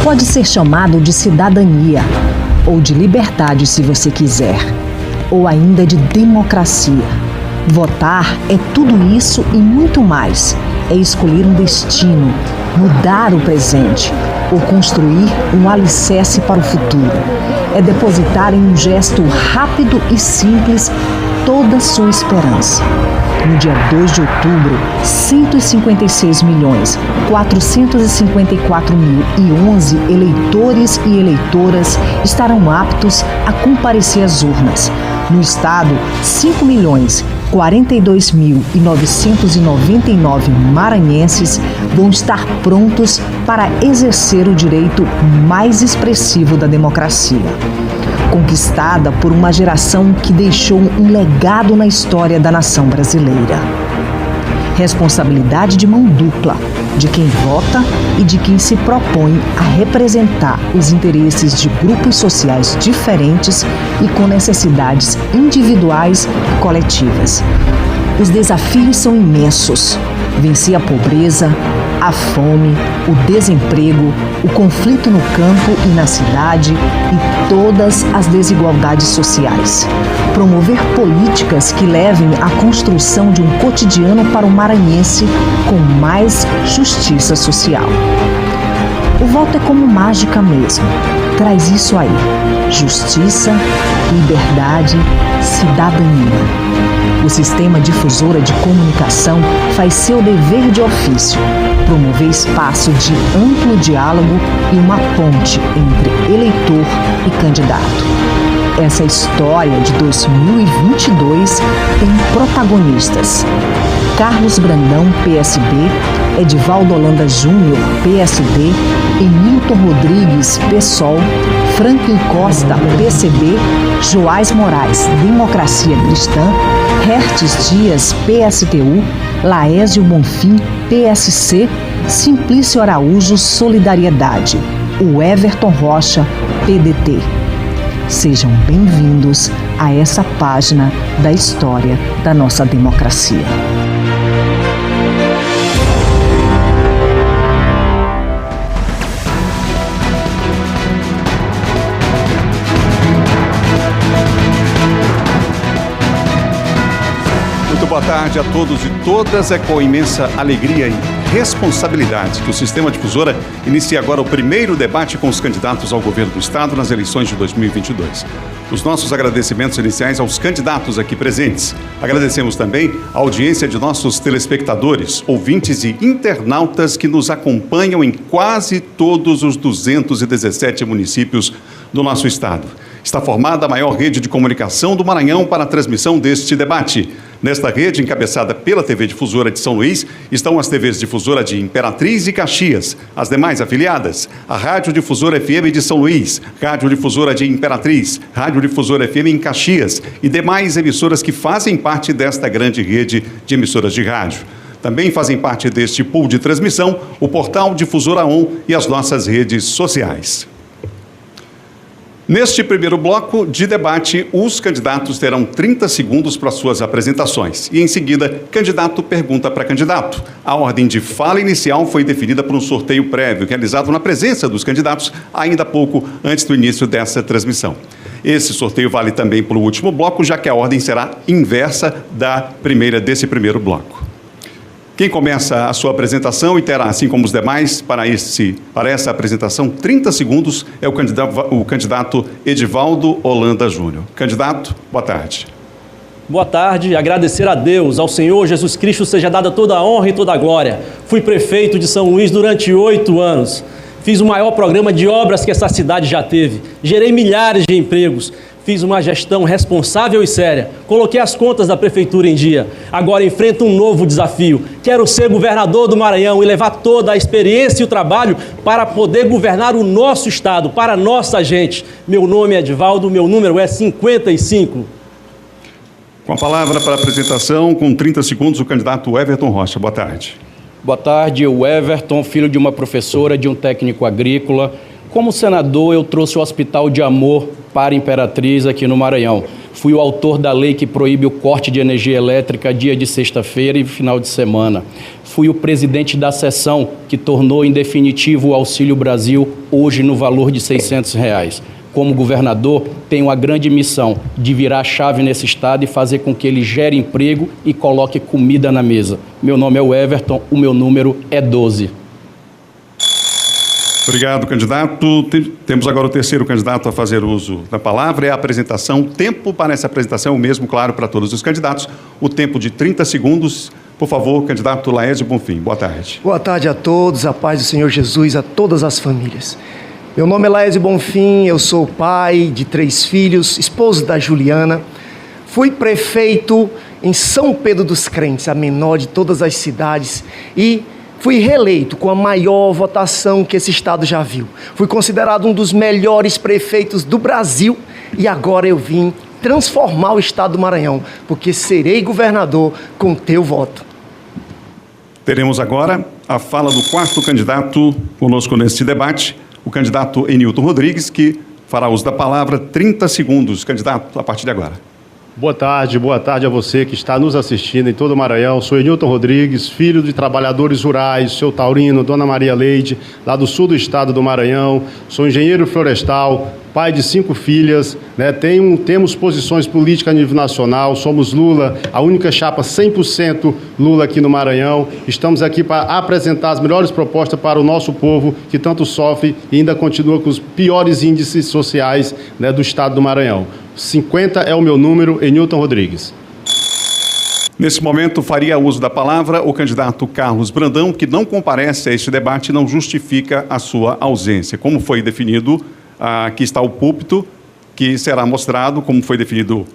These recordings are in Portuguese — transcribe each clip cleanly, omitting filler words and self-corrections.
Pode ser chamado de cidadania, ou de liberdade se você quiser, ou ainda de democracia. Votar é tudo isso e muito mais. É escolher um destino, mudar o presente ou construir um alicerce para o futuro. É depositar em um gesto rápido e simples toda a sua esperança. No dia 2 de outubro, 156.454.011 eleitores e eleitoras estarão aptos a comparecer às urnas. No estado, 5.042.999 maranhenses vão estar prontos para exercer o direito mais expressivo da democracia. Conquistada por uma geração que deixou um legado na história da nação brasileira. Responsabilidade de mão dupla, de quem vota e de quem se propõe a representar os interesses de grupos sociais diferentes e com necessidades individuais e coletivas. Os desafios são imensos. Vencer a pobreza, a fome, o desemprego, o conflito no campo e na cidade e todas as desigualdades sociais. Promover políticas que levem à construção de um cotidiano para o maranhense com mais justiça social. O voto é como mágica mesmo. Traz isso aí: justiça, liberdade, cidadania. O Sistema Difusora de Comunicação faz seu dever de ofício, promover espaço de amplo diálogo e uma ponte entre eleitor e candidato. Essa história de 2022 tem protagonistas: Carlos Brandão, PSB, Edivaldo Holanda Júnior, PSD, Emilton Rodrigues, PSOL, Franklin Costa, PCB, Joás Moraes, Democracia Cristã, Hertes Dias, PSTU, Laésio Bonfim, PSC, Simplício Araújo, Solidariedade, o Everton Rocha, PDT. Sejam bem-vindos a essa página da história da nossa democracia. Muito boa tarde a todos e todas. É com imensa alegria e responsabilidade que o Sistema Difusora inicia agora o primeiro debate com os candidatos ao governo do Estado nas eleições de 2022. Os nossos agradecimentos iniciais aos candidatos aqui presentes. Agradecemos também a audiência de nossos telespectadores, ouvintes e internautas que nos acompanham em quase todos os 217 municípios do nosso estado. Está formada a maior rede de comunicação do Maranhão para a transmissão deste debate. Nesta rede, encabeçada pela TV Difusora de São Luís, estão as TVs Difusora de Imperatriz e Caxias, as demais afiliadas, a Rádio Difusora FM de São Luís, Rádio Difusora de Imperatriz, Rádio Difusora FM em Caxias e demais emissoras que fazem parte desta grande rede de emissoras de rádio. Também fazem parte deste pool de transmissão o portal Difusora On e as nossas redes sociais. Neste primeiro bloco de debate, os candidatos terão 30 segundos para suas apresentações. E, em seguida, candidato pergunta para candidato. A ordem de fala inicial foi definida por um sorteio prévio, realizado na presença dos candidatos, ainda pouco antes do início dessa transmissão. Esse sorteio vale também para o último bloco, já que a ordem será inversa desse primeiro bloco. Quem começa a sua apresentação e terá, assim como os demais, para essa apresentação, 30 segundos, é o candidato Edivaldo Holanda Júnior. Candidato, boa tarde. Boa tarde, agradecer a Deus, ao Senhor Jesus Cristo seja dada toda a honra e toda a glória. Fui prefeito de São Luís durante 8 anos. Fiz o maior programa de obras que essa cidade já teve. Gerei milhares de empregos. Fiz uma gestão responsável e séria. Coloquei as contas da prefeitura em dia. Agora enfrento um novo desafio. Quero ser governador do Maranhão e levar toda a experiência e o trabalho para poder governar o nosso estado, para a nossa gente. Meu nome é Edivaldo, meu número é 55. Com a palavra para a apresentação, com 30 segundos, o candidato Everton Rocha. Boa tarde. Boa tarde, eu Everton, filho de uma professora, de um técnico agrícola. Como senador, eu trouxe o Hospital de Amor para Imperatriz aqui no Maranhão. Fui o autor da lei que proíbe o corte de energia elétrica dia de sexta-feira e final de semana. Fui o presidente da sessão que tornou em definitivo o Auxílio Brasil, hoje no valor de R$600. Como governador, tenho a grande missão de virar a chave nesse estado e fazer com que ele gere emprego e coloque comida na mesa. Meu nome é o Everton, o meu número é 12. Obrigado, candidato. Temos agora o terceiro candidato a fazer uso da palavra. É a apresentação. O tempo para essa apresentação é o mesmo, claro, para todos os candidatos. O tempo de 30 segundos. Por favor, candidato Laésio Bonfim. Boa tarde. Boa tarde a todos, a paz do Senhor Jesus, a todas as famílias. Meu nome é Laésio Bonfim, eu sou pai de 3 filhos, esposo da Juliana. Fui prefeito em São Pedro dos Crentes, a menor de todas as cidades, e fui reeleito com a maior votação que esse estado já viu. Fui considerado um dos melhores prefeitos do Brasil e agora eu vim transformar o estado do Maranhão, porque serei governador com teu voto. Teremos agora a fala do quarto candidato conosco neste debate, o candidato Enilton Rodrigues, que fará uso da palavra. 30 segundos, candidato, a partir de agora. Boa tarde a você que está nos assistindo em todo o Maranhão. Sou Enilton Rodrigues, filho de trabalhadores rurais, seu Taurino, Dona Maria Leide, lá do sul do estado do Maranhão. Sou engenheiro florestal, pai de 5 filhas, né? Temos posições políticas a nível nacional, somos Lula, a única chapa 100% Lula aqui no Maranhão. Estamos aqui para apresentar as melhores propostas para o nosso povo, que tanto sofre e ainda continua com os piores índices sociais, né, do estado do Maranhão. 50 é o meu número, Enilton Rodrigues. Nesse momento, faria uso da palavra o candidato Carlos Brandão, que não comparece a este debate e não justifica a sua ausência. Como foi definido, aqui está o púlpito, que será mostrado, como foi definido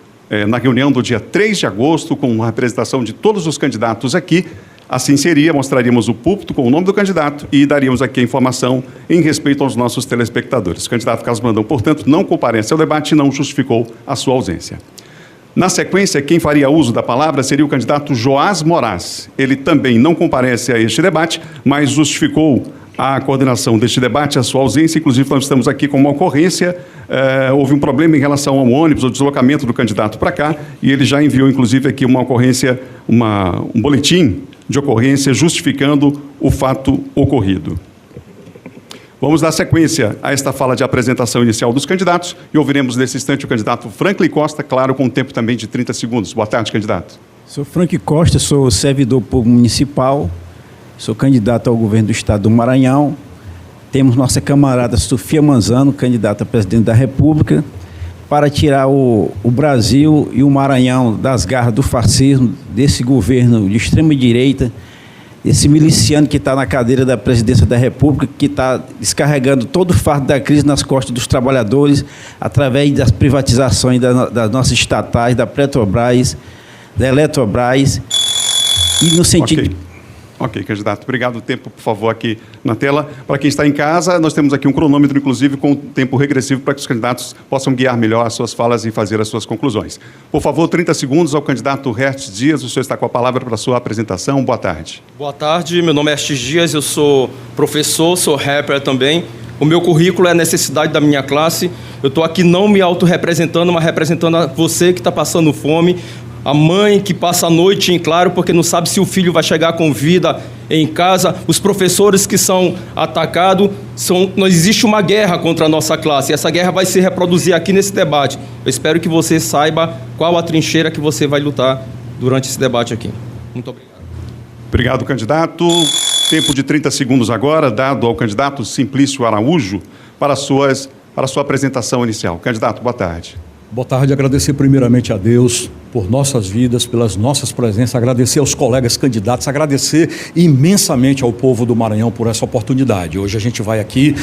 na reunião do dia 3 de agosto, com a representação de todos os candidatos aqui. Assim seria, mostraríamos o púlpito com o nome do candidato e daríamos aqui a informação em respeito aos nossos telespectadores. O candidato Carlos Brandão, portanto, não comparece ao debate e não justificou a sua ausência. Na sequência, quem faria uso da palavra seria o candidato Joás Moraes. Ele também não comparece a este debate, mas justificou a coordenação deste debate, a sua ausência. Inclusive, nós estamos aqui com uma ocorrência. Houve um problema em relação ao ônibus, ao deslocamento do candidato para cá, e ele já enviou, inclusive, aqui uma ocorrência, um boletim de ocorrência justificando o fato ocorrido. Vamos dar sequência a esta fala de apresentação inicial dos candidatos e ouviremos nesse instante o candidato Franklin Costa, claro, com um tempo também de 30 segundos. Boa tarde, candidato. Sou Franklin Costa, sou servidor público municipal, sou candidato ao governo do estado do Maranhão. Temos nossa camarada Sofia Manzano, candidata a presidente da República, para tirar o Brasil e o Maranhão das garras do fascismo, desse governo de extrema-direita, esse miliciano que está na cadeira da presidência da República, que está descarregando todo o fardo da crise nas costas dos trabalhadores, através das privatizações das nossas estatais, da Petrobras, da Eletrobras, e no sentido... Ok, candidato. Obrigado. O tempo, por favor, aqui na tela. Para quem está em casa, nós temos aqui um cronômetro, inclusive, com tempo regressivo para que os candidatos possam guiar melhor as suas falas e fazer as suas conclusões. Por favor, 30 segundos ao candidato Hertz Dias. O senhor está com a palavra para a sua apresentação. Boa tarde. Boa tarde. Meu nome é Hertz Dias, eu sou professor, sou rapper também. O meu currículo é a necessidade da minha classe. Eu estou aqui não me autorrepresentando, mas representando a você que está passando fome, a mãe que passa a noite em claro porque não sabe se o filho vai chegar com vida em casa, os professores que são atacados. Não existe uma guerra contra a nossa classe, e essa guerra vai se reproduzir aqui nesse debate. Eu espero que você saiba qual a trincheira que você vai lutar durante esse debate aqui. Muito obrigado. Obrigado, candidato. Tempo de 30 segundos agora, dado ao candidato Simplício Araújo para a sua apresentação inicial. Candidato, boa tarde. Boa tarde, agradecer primeiramente a Deus por nossas vidas, pelas nossas presenças, agradecer aos colegas candidatos, agradecer imensamente ao povo do Maranhão por essa oportunidade. Hoje a gente vai aqui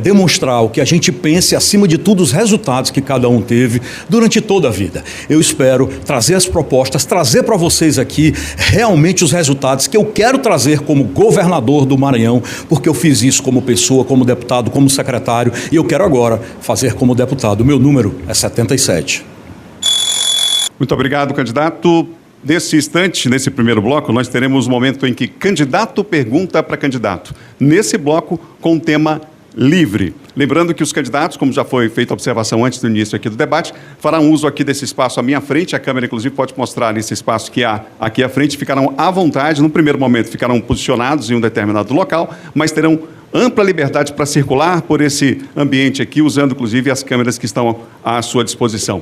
demonstrar o que a gente pensa e, acima de tudo, os resultados que cada um teve durante toda a vida. Eu espero trazer as propostas, trazer para vocês aqui realmente os resultados que eu quero trazer como governador do Maranhão, porque eu fiz isso como pessoa, como deputado, como secretário, e eu quero agora fazer como deputado. O meu número é 77. Muito obrigado, candidato. Nesse instante, nesse primeiro bloco, nós teremos um momento em que candidato pergunta para candidato. Nesse bloco, com tema livre. Lembrando que os candidatos, como já foi feita a observação antes do início aqui do debate, farão uso aqui desse espaço à minha frente, a câmera inclusive pode mostrar nesse espaço que há aqui à frente, ficarão à vontade, no primeiro momento ficarão posicionados em um determinado local, mas terão ampla liberdade para circular por esse ambiente aqui, usando inclusive as câmeras que estão à sua disposição.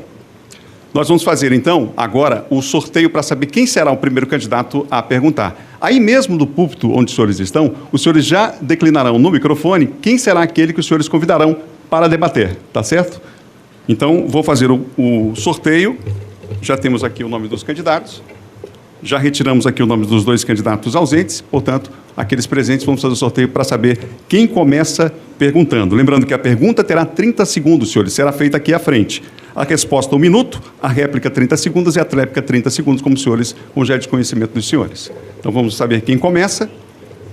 Nós vamos fazer, então, agora, o sorteio para saber quem será o primeiro candidato a perguntar. Aí mesmo do púlpito onde os senhores estão, os senhores já declinarão no microfone quem será aquele que os senhores convidarão para debater, tá certo? Então, vou fazer o sorteio. Já temos aqui o nome dos candidatos. Já retiramos aqui o nome dos 2 candidatos ausentes. Portanto, aqueles presentes, vamos fazer o sorteio para saber quem começa perguntando. Lembrando que a pergunta terá 30 segundos, senhores. Será feita aqui à frente. A resposta 1 minuto, a réplica 30 segundos e a tréplica 30 segundos, como já é de conhecimento dos senhores. Então vamos saber quem começa.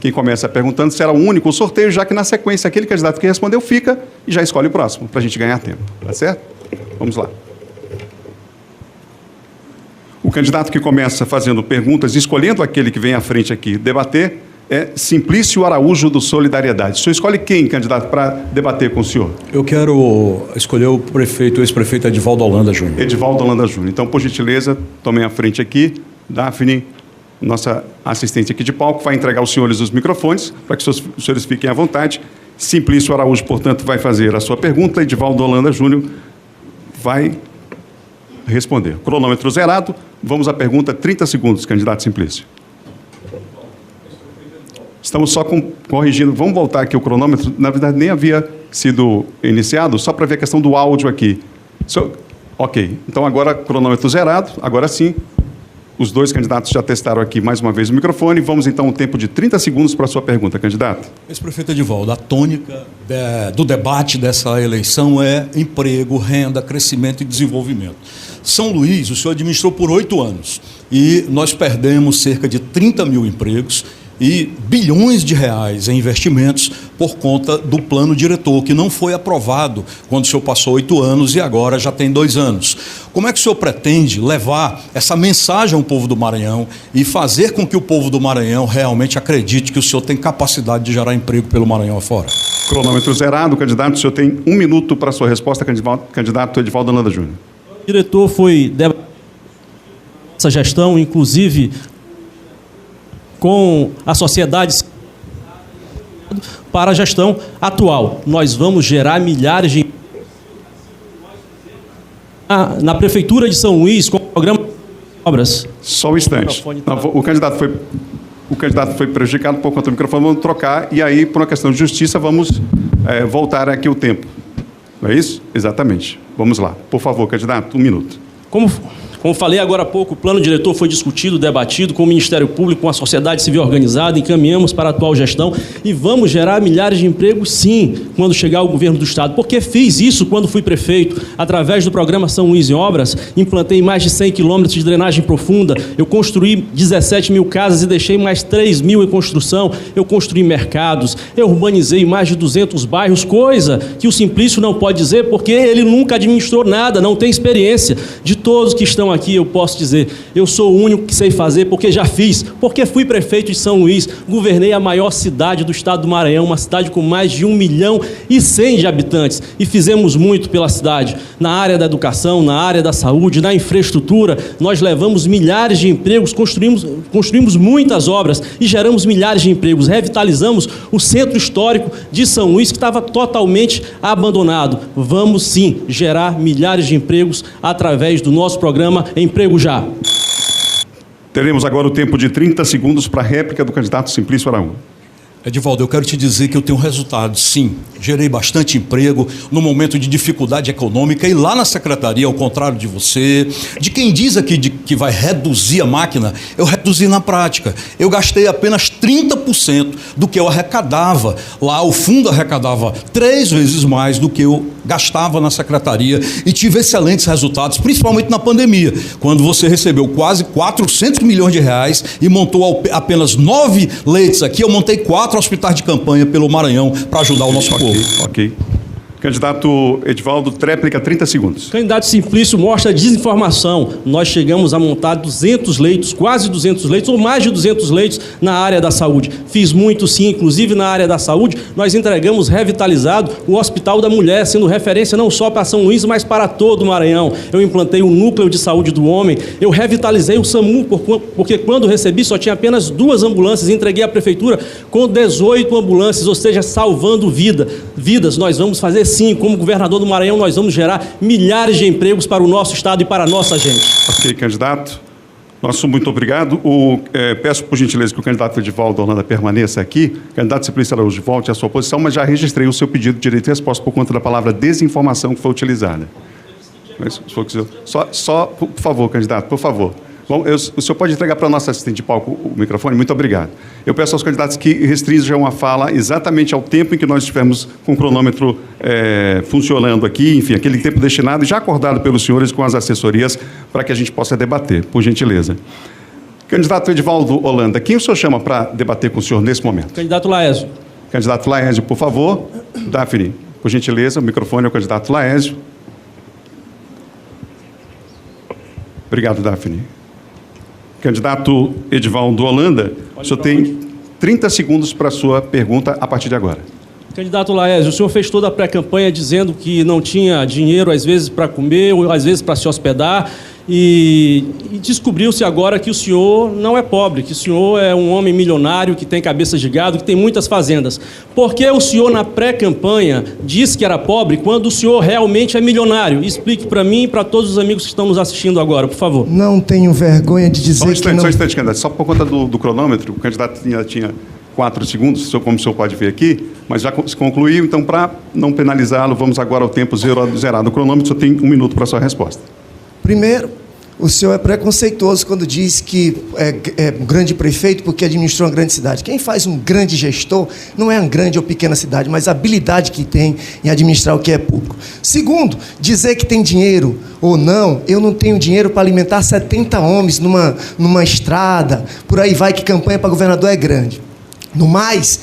Quem começa perguntando será o único sorteio, já que na sequência aquele candidato que respondeu fica e já escolhe o próximo, para a gente ganhar tempo. Tá certo? Vamos lá. O candidato que começa fazendo perguntas, escolhendo aquele que vem à frente aqui debater, é Simplício Araújo do Solidariedade. O senhor escolhe quem, candidato, para debater com o senhor? Eu quero escolher o ex-prefeito Edivaldo Holanda Júnior. Edivaldo Holanda Júnior. Então, por gentileza, tomem a frente aqui. Daphne, nossa assistente aqui de palco, vai entregar aos senhores os microfones, para que os senhores fiquem à vontade. Simplício Araújo, portanto, vai fazer a sua pergunta. Edivaldo Holanda Júnior vai responder. Cronômetro zerado. Vamos à pergunta, 30 segundos, candidato Simplício. Estamos só corrigindo. Vamos voltar aqui o cronômetro. Na verdade, nem havia sido iniciado, só para ver a questão do áudio aqui. Ok. Então, agora, cronômetro zerado. Agora sim, os 2 candidatos já testaram aqui mais uma vez o microfone. Vamos, então, um tempo de 30 segundos para a sua pergunta, candidato. Ex-prefeito Edivaldo, a tônica do debate dessa eleição é emprego, renda, crescimento e desenvolvimento. São Luís, o senhor administrou por 8 anos e nós perdemos cerca de 30 mil empregos e bilhões de reais em investimentos por conta do plano diretor, que não foi aprovado quando o senhor passou 8 anos e agora já tem 2 anos. Como é que o senhor pretende levar essa mensagem ao povo do Maranhão e fazer com que o povo do Maranhão realmente acredite que o senhor tem capacidade de gerar emprego pelo Maranhão afora? Cronômetro zerado, candidato. O senhor tem 1 minuto para a sua resposta, candidato Edivaldo Holanda Júnior. O diretor foi essa gestão, inclusive com a sociedade para a gestão atual. Nós vamos gerar milhares de na Prefeitura de São Luís, com o programa de obras. Só um instante. O candidato foi prejudicado por conta do microfone, vamos trocar, e aí, por uma questão de justiça, vamos voltar aqui o tempo. Não é isso? Exatamente. Vamos lá. Por favor, candidato, 1 minuto. Como falei agora há pouco, o plano diretor foi discutido, debatido com o Ministério Público, com a sociedade civil organizada, encaminhamos para a atual gestão e vamos gerar milhares de empregos, sim, quando chegar o governo do Estado. Porque fiz isso quando fui prefeito, através do programa São Luís em Obras, implantei mais de 100 quilômetros de drenagem profunda, eu construí 17 mil casas e deixei mais 3 mil em construção, eu construí mercados, eu urbanizei mais de 200 bairros, coisa que o Simplício não pode dizer porque ele nunca administrou nada, não tem experiência. De todos que estão aqui, eu posso dizer, eu sou o único que sei fazer porque já fiz, porque fui prefeito de São Luís, governei a maior cidade do estado do Maranhão, uma cidade com mais de 1,1 milhão de habitantes, e fizemos muito pela cidade, na área da educação, na área da saúde, na infraestrutura. Nós levamos milhares de empregos, construímos muitas obras e geramos milhares de empregos, revitalizamos o centro histórico de São Luís, que estava totalmente abandonado. Vamos sim gerar milhares de empregos através do nosso programa Emprego Já. Teremos agora o tempo de 30 segundos para a réplica do candidato Simplício Araújo. Edivaldo, eu quero te dizer que eu tenho resultados, sim. Gerei bastante emprego no momento de dificuldade econômica e lá na secretaria, ao contrário de você, de quem diz aqui que vai reduzir a máquina, eu reduzi na prática. Eu gastei apenas 30% do que eu arrecadava. Lá o fundo arrecadava 3 vezes mais do que eu gastava na secretaria e tive excelentes resultados, principalmente na pandemia, quando você recebeu quase 400 milhões de reais e montou apenas 9 leitos aqui, eu montei 4 hospitais de campanha pelo Maranhão para ajudar o nosso povo. Ok. Candidato Edivaldo, tréplica, 30 segundos. Candidato Simplício mostra desinformação. Nós chegamos a montar 200 leitos, quase 200 leitos, ou mais de 200 leitos na área da saúde. Fiz muito sim, inclusive na área da saúde, nós entregamos revitalizado o Hospital da Mulher, sendo referência não só para São Luís, mas para todo o Maranhão. Eu implantei o Núcleo de Saúde do Homem, eu revitalizei o SAMU, porque quando recebi só tinha apenas 2 ambulâncias, entreguei à Prefeitura com 18 ambulâncias, ou seja, salvando vidas. Nós vamos fazer sim, como governador do Maranhão, nós vamos gerar milhares de empregos para o nosso estado e para a nossa gente. Ok, candidato. Nosso muito obrigado. Peço, por gentileza, que o candidato Edivaldo Holanda permaneça aqui. Candidato Simplício Araújo, volte à sua posição, mas já registrei o seu pedido de direito de resposta por conta da palavra desinformação que foi utilizada. Mas, só, por favor, candidato, por favor. Bom, o senhor pode entregar para a nossa assistente de palco o microfone? Muito obrigado. Eu peço aos candidatos que restringam a fala exatamente ao tempo em que nós estivermos com o cronômetro funcionando aqui, enfim, aquele tempo destinado e já acordado pelos senhores com as assessorias para que a gente possa debater, por gentileza. Candidato Edivaldo Holanda, quem o senhor chama para debater com o senhor nesse momento? Candidato Laésio. Candidato Laésio, por favor. Daphne, por gentileza, o microfone ao candidato Laésio. Obrigado, Daphne. Candidato Edivaldo Holanda, o senhor tem 30 segundos para a sua pergunta a partir de agora. Candidato Laésio, o senhor fez toda a pré-campanha dizendo que não tinha dinheiro, às vezes, para comer, ou às vezes para se hospedar, e descobriu-se agora que o senhor não é pobre, que o senhor é um homem milionário, que tem cabeça de gado, que tem muitas fazendas. Por que o senhor, na pré-campanha, disse que era pobre, quando o senhor realmente é milionário? Explique para mim e para todos os amigos que estão nos assistindo agora, por favor. Não tenho vergonha de dizer que não... Só um instante, candidato. Só por conta do cronômetro, o candidato tinha 4 segundos, como o senhor pode ver aqui, mas já se concluiu, então, para não penalizá-lo, vamos agora ao tempo zerado do cronômetro, o senhor tem 1 minuto para a sua resposta. Primeiro, o senhor é preconceituoso quando diz que é um grande prefeito porque administrou uma grande cidade. Quem faz um grande gestor não é uma grande ou pequena cidade, mas a habilidade que tem em administrar o que é público. Segundo, dizer que tem dinheiro ou não, eu não tenho dinheiro para alimentar 70 homens numa estrada, por aí vai que campanha para governador é grande. No mais,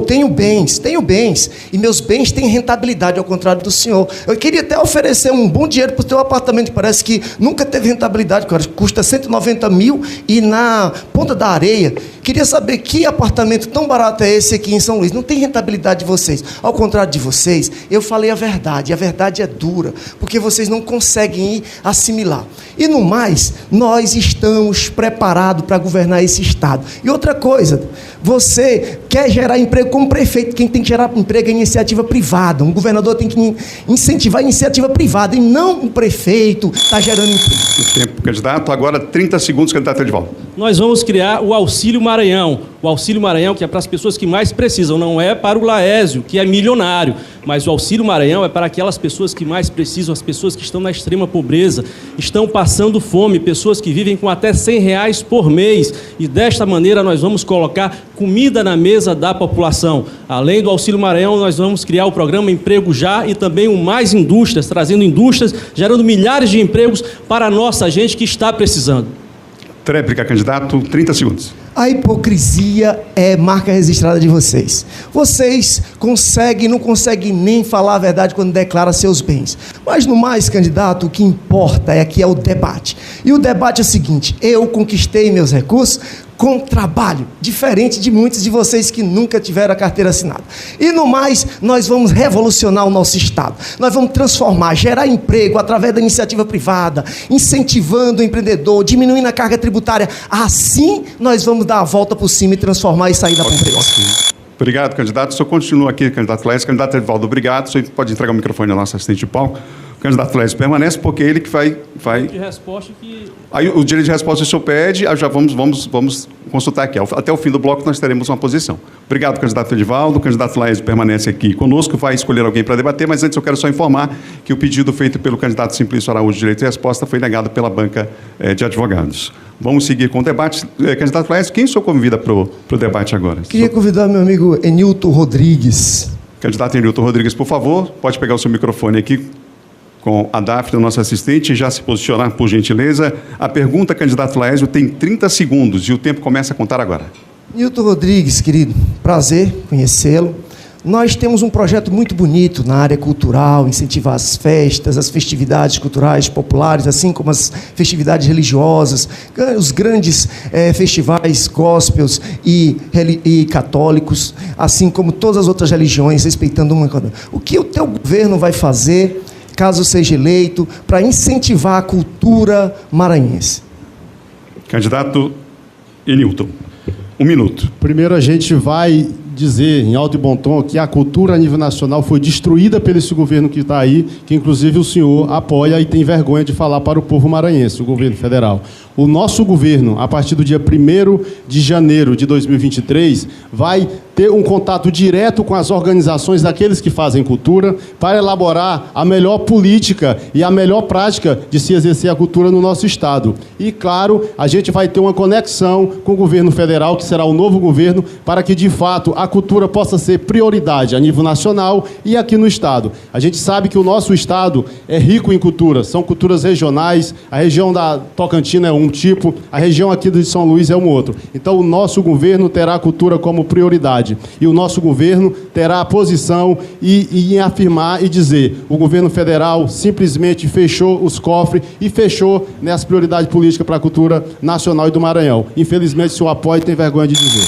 tenho bens, e meus bens têm rentabilidade, ao contrário do senhor. Eu queria até oferecer um bom dinheiro para o teu apartamento, que parece que nunca teve rentabilidade, custa 190 mil, e na Ponta da Areia, queria saber que apartamento tão barato é esse aqui em São Luís. Não tem rentabilidade de vocês. Ao contrário de vocês, eu falei a verdade, e a verdade é dura, porque vocês não conseguem assimilar. E no mais, nós estamos preparados para governar esse estado. E outra coisa, você quer gerar emprego como prefeito, quem tem que gerar emprego é iniciativa privada. Um governador tem que incentivar a iniciativa privada, e não o prefeito está gerando emprego. Tempo, candidato. Agora 30 segundos, candidato Edivaldo. Nós vamos criar o Auxílio Maranhão. O Auxílio Maranhão, que é para as pessoas que mais precisam, não é para o Laésio, que é milionário, mas o Auxílio Maranhão é para aquelas pessoas que mais precisam, as pessoas que estão na extrema pobreza, estão passando fome, pessoas que vivem com até R$100 por mês, e desta maneira nós vamos colocar comida na mesa da população. Além do Auxílio Maranhão, nós vamos criar o programa Emprego Já e também o Mais Indústrias, trazendo indústrias, gerando milhares de empregos para a nossa gente que está precisando. Tréplica, candidato, 30 segundos. A hipocrisia é marca registrada de vocês. Vocês não conseguem nem falar a verdade quando declaram seus bens. Mas no mais, candidato, o que importa é o debate. E o debate é o seguinte: eu conquistei meus recursos com trabalho, diferente de muitos de vocês que nunca tiveram a carteira assinada. E no mais, nós vamos revolucionar o nosso estado. Nós vamos transformar, gerar emprego através da iniciativa privada, incentivando o empreendedor, diminuindo a carga tributária. Assim, nós vamos dar a volta por cima e transformar e sair da pobreza. Obrigado, candidato. O senhor continua aqui, candidato Laésio. Candidato Edivaldo, obrigado. O senhor pode entregar o microfone ao nosso assistente de palco. O candidato Laésio permanece, porque ele que vai... De resposta que... Aí o direito de resposta o senhor pede, já vamos consultar aqui. Até o fim do bloco nós teremos uma posição. Obrigado, candidato Edivaldo. O candidato Laésio permanece aqui conosco, vai escolher alguém para debater, mas antes eu quero só informar que o pedido feito pelo candidato Simplício Araújo de Direito de Resposta foi negado pela banca de advogados. Vamos seguir com o debate. Candidato Laésio, quem o senhor convida para o debate agora? Queria convidar meu amigo Enilton Rodrigues. Candidato Enilton Rodrigues, por favor, pode pegar o seu microfone aqui com a Daphne, nossa assistente, e já se posicionar, por gentileza. A pergunta, candidato Laésio, tem 30 segundos e o tempo começa a contar agora. Enilton Rodrigues, querido, prazer conhecê-lo. Nós temos um projeto muito bonito na área cultural, incentivar as festas, as festividades culturais populares, assim como as festividades religiosas, os grandes festivais gospels e católicos, assim como todas as outras religiões, respeitando uma coisa. O que o teu governo vai fazer, caso seja eleito, para incentivar a cultura maranhense? Candidato Enilton, 1 minuto. Primeiro, a gente vai dizer, em alto e bom tom, que a cultura a nível nacional foi destruída pelo esse governo que está aí, que inclusive o senhor apoia e tem vergonha de falar para o povo maranhense, o governo federal. O nosso governo, a partir do dia 1º de janeiro de 2023, vai ter um contato direto com as organizações daqueles que fazem cultura para elaborar a melhor política e a melhor prática de se exercer a cultura no nosso Estado. E, claro, a gente vai ter uma conexão com o governo federal, que será o novo governo, para que, de fato, a cultura possa ser prioridade a nível nacional e aqui no Estado. A gente sabe que o nosso Estado é rico em cultura, são culturas regionais, a região da Tocantina é um tipo, a região aqui de São Luís é um outro. Então, o nosso governo terá a cultura como prioridade. E o nosso governo terá a posição em afirmar e dizer: o governo federal simplesmente fechou os cofres e fechou as prioridades políticas para a cultura nacional e do Maranhão. Infelizmente, se o apoio tem vergonha de dizer.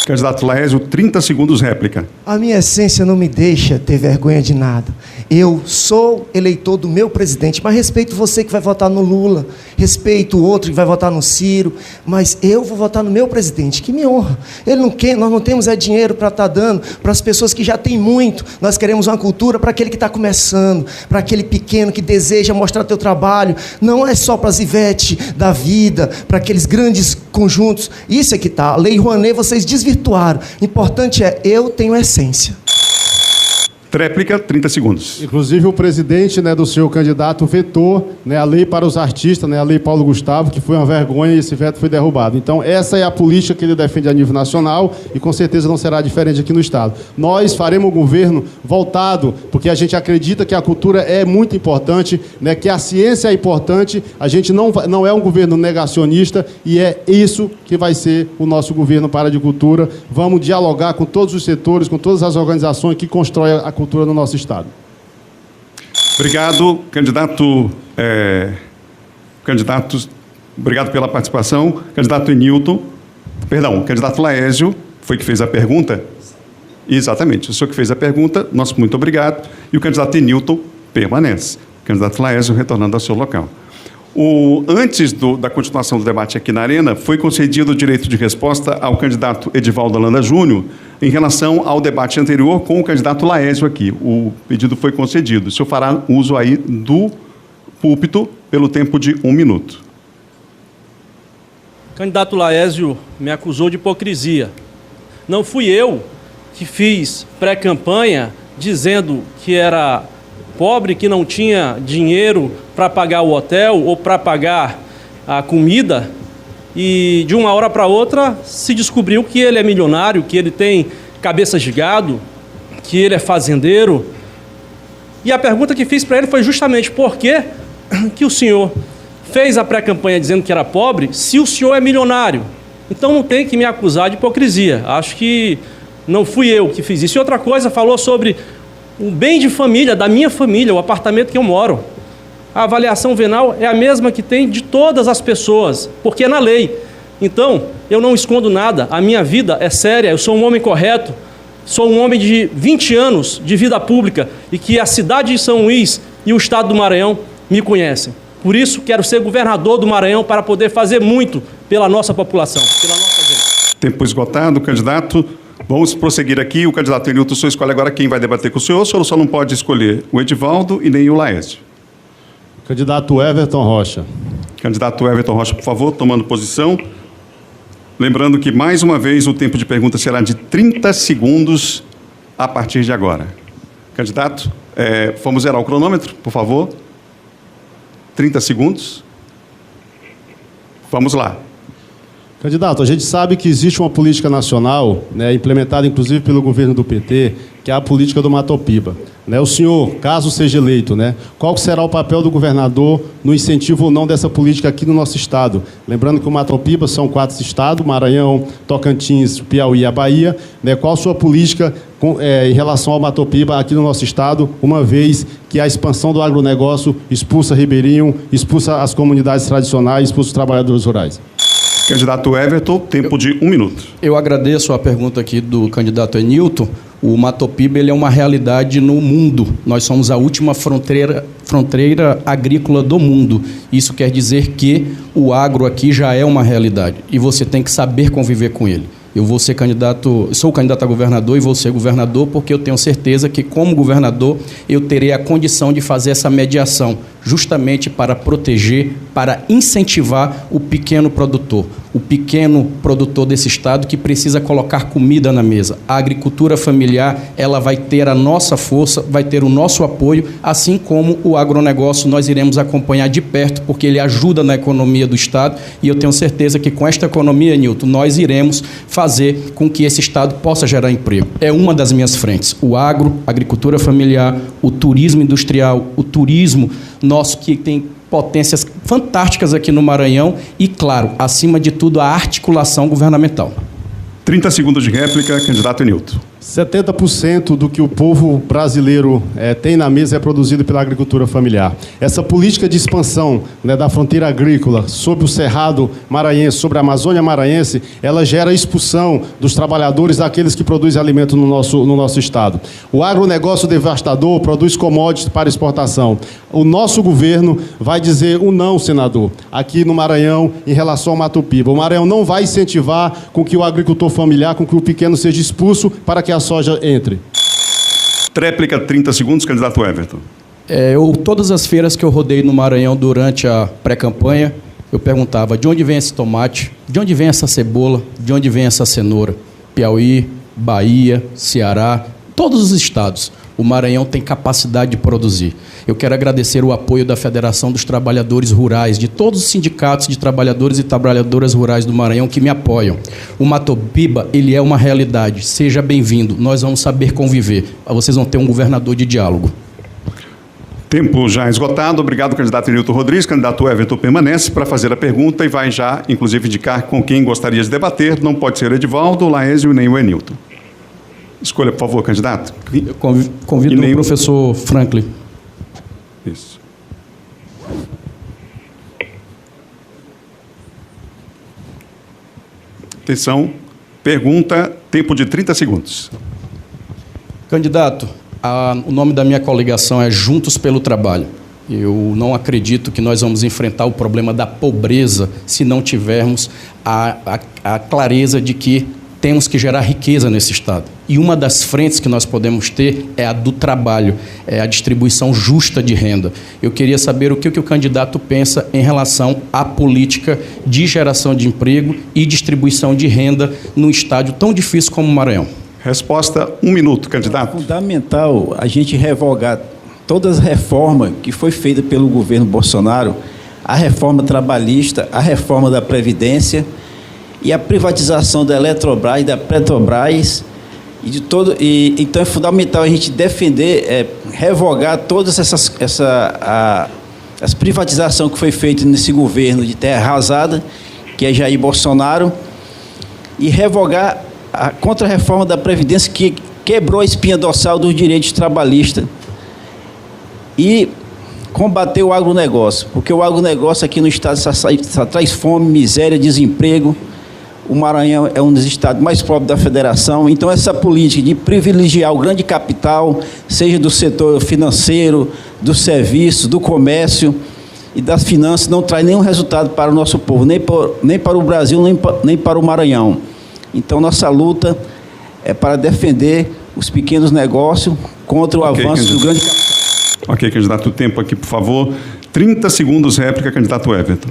Candidato Laésio, 30 segundos, réplica. A minha essência não me deixa ter vergonha de nada. Eu sou eleitor do meu presidente, mas respeito você que vai votar no Lula, respeito o outro que vai votar no Ciro, mas eu vou votar no meu presidente, que me honra. Ele não quer, nós não temos dinheiro para estar dando para as pessoas que já têm muito. Nós queremos uma cultura para aquele que está começando, para aquele pequeno que deseja mostrar teu trabalho. Não é só para as Ivete da vida, para aqueles grandes conjuntos. Isso é que está. A Lei Rouanet vocês desvirtuaram. Importante é, eu tenho essência. Tréplica, 30 segundos. Inclusive, o presidente do seu candidato vetou a lei para os artistas, a lei Paulo Gustavo, que foi uma vergonha e esse veto foi derrubado. Então, essa é a política que ele defende a nível nacional e, com certeza, não será diferente aqui no Estado. Nós faremos um governo voltado, porque a gente acredita que a cultura é muito importante, que a ciência é importante, a gente não é um governo negacionista e é isso que vai ser o nosso governo para de cultura. Vamos dialogar com todos os setores, com todas as organizações que constroem a cultura no nosso Estado. Obrigado, candidatos, obrigado pela participação. Candidato Enilton, candidato Laésio, foi que fez a pergunta? Exatamente, o senhor que fez a pergunta, nosso muito obrigado. E o candidato Enilton permanece. Candidato Laésio retornando ao seu local. Antes da continuação do debate aqui na Arena, foi concedido o direito de resposta ao candidato Edivaldo Holanda Júnior em relação ao debate anterior com o candidato Laésio aqui. O pedido foi concedido. O senhor fará uso aí do púlpito pelo tempo de 1 minuto. O candidato Laésio me acusou de hipocrisia. Não fui eu que fiz pré-campanha dizendo que era pobre, que não tinha dinheiro para pagar o hotel ou para pagar a comida, e de uma hora para outra se descobriu que ele é milionário, que ele tem cabeça de gado, que ele é fazendeiro. E a pergunta que fiz para ele foi justamente: por que o senhor fez a pré-campanha dizendo que era pobre, se o senhor é milionário? Então não tem que me acusar de hipocrisia. Acho que não fui eu que fiz isso. E outra coisa, falou sobre o bem de família, da minha família, o apartamento que eu moro. A avaliação venal é a mesma que tem de todas as pessoas, porque é na lei. Então, eu não escondo nada, a minha vida é séria, eu sou um homem correto, sou um homem de 20 anos de vida pública e que a cidade de São Luís e o estado do Maranhão me conhecem. Por isso, quero ser governador do Maranhão para poder fazer muito pela nossa população, pela nossa gente. Tempo esgotado, candidato. Vamos prosseguir aqui. O candidato Enilton, o senhor escolhe agora quem vai debater com o senhor só não pode escolher o Edivaldo e nem o Laésio. Candidato Everton Rocha. Candidato Everton Rocha, por favor, tomando posição. Lembrando que, mais uma vez, o tempo de pergunta será de 30 segundos a partir de agora. Candidato, vamos zerar o cronômetro, por favor. 30 segundos. Vamos lá. Candidato, a gente sabe que existe uma política nacional, implementada inclusive pelo governo do PT, que é a política do Matopiba. O senhor, caso seja eleito, qual será o papel do governador no incentivo ou não dessa política aqui no nosso estado? Lembrando que o Matopiba são 4 estados, Maranhão, Tocantins, Piauí e a Bahia. Qual a sua política em relação ao Matopiba aqui no nosso estado, uma vez que a expansão do agronegócio expulsa Ribeirinho, expulsa as comunidades tradicionais, expulsa os trabalhadores rurais? Candidato Everton, tempo de 1 minuto. Eu agradeço a pergunta aqui do candidato Enilton. O Matopiba ele é uma realidade no mundo. Nós somos a última fronteira agrícola do mundo. Isso quer dizer que o agro aqui já é uma realidade e você tem que saber conviver com ele. Eu vou ser sou candidato a governador e vou ser governador porque eu tenho certeza que, como governador, eu terei a condição de fazer essa mediação, justamente para proteger, para incentivar o pequeno produtor desse estado que precisa colocar comida na mesa. A agricultura familiar, ela vai ter a nossa força, vai ter o nosso apoio, assim como o agronegócio nós iremos acompanhar de perto, porque ele ajuda na economia do estado e eu tenho certeza que com esta economia, Nilton, nós iremos fazer com que esse estado possa gerar emprego. É uma das minhas frentes, o agro, a agricultura familiar, o turismo industrial, o turismo nosso que tem potências fantásticas aqui no Maranhão e, claro, acima de tudo, a articulação governamental. 30 segundos de réplica, candidato Enilton. 70% do que o povo brasileiro tem na mesa é produzido pela agricultura familiar. Essa política de expansão da fronteira agrícola sobre o Cerrado maranhense, sobre a Amazônia maranhense, ela gera expulsão dos trabalhadores, daqueles que produzem alimento no nosso estado. O agronegócio devastador produz commodities para exportação. O nosso governo vai dizer um não, senador, aqui no Maranhão, em relação ao Matopiba. O Maranhão não vai incentivar com que o agricultor familiar, com que o pequeno seja expulso para que a soja entre. Tréplica, 30 segundos, candidato Everton. Todas as feiras que eu rodei no Maranhão durante a pré-campanha, eu perguntava de onde vem esse tomate, de onde vem essa cebola, de onde vem essa cenoura. Piauí, Bahia, Ceará, todos os estados. O Maranhão tem capacidade de produzir. Eu quero agradecer o apoio da Federação dos Trabalhadores Rurais, de todos os sindicatos de trabalhadores e trabalhadoras rurais do Maranhão que me apoiam. O Matopiba, ele é uma realidade. Seja bem-vindo. Nós vamos saber conviver. Vocês vão ter um governador de diálogo. Tempo já esgotado. Obrigado, candidato Enilton Rodrigues. Candidato Everton permanece para fazer a pergunta e vai já, inclusive, indicar com quem gostaria de debater. Não pode ser Edivaldo, o Laésio nem o Enilton. Escolha, por favor, candidato. Eu convido o professor Franklin. Isso. Atenção, pergunta, tempo de 30 segundos. Candidato, o nome da minha coligação é Juntos pelo Trabalho. Eu não acredito que nós vamos enfrentar o problema da pobreza se não tivermos a clareza de que temos que gerar riqueza nesse estado. E uma das frentes que nós podemos ter é a do trabalho, é a distribuição justa de renda. Eu queria saber o que o candidato pensa em relação à política de geração de emprego e distribuição de renda num estádio tão difícil como o Maranhão. Resposta, 1 minuto, candidato. É fundamental a gente revogar todas as reformas que foi feita pelo governo Bolsonaro, a reforma trabalhista, a reforma da Previdência e a privatização da Eletrobras, da Petrobras e de todo. Então é fundamental a gente defender, revogar todas as privatizações que foi feita nesse governo de terra arrasada, que é Jair Bolsonaro, e revogar a contra-reforma da Previdência que quebrou a espinha dorsal dos direitos trabalhistas e combater o agronegócio, porque o agronegócio aqui no estado só traz fome, miséria, desemprego. O Maranhão é um dos estados mais pobres da federação, então essa política de privilegiar o grande capital, seja do setor financeiro, do serviço, do comércio e das finanças, não traz nenhum resultado para o nosso povo, nem para o Brasil, nem para o Maranhão. Então nossa luta é para defender os pequenos negócios contra o avanço do grande capital. Ok, candidato, o tempo aqui, por favor. 30 segundos, réplica, candidato Everton.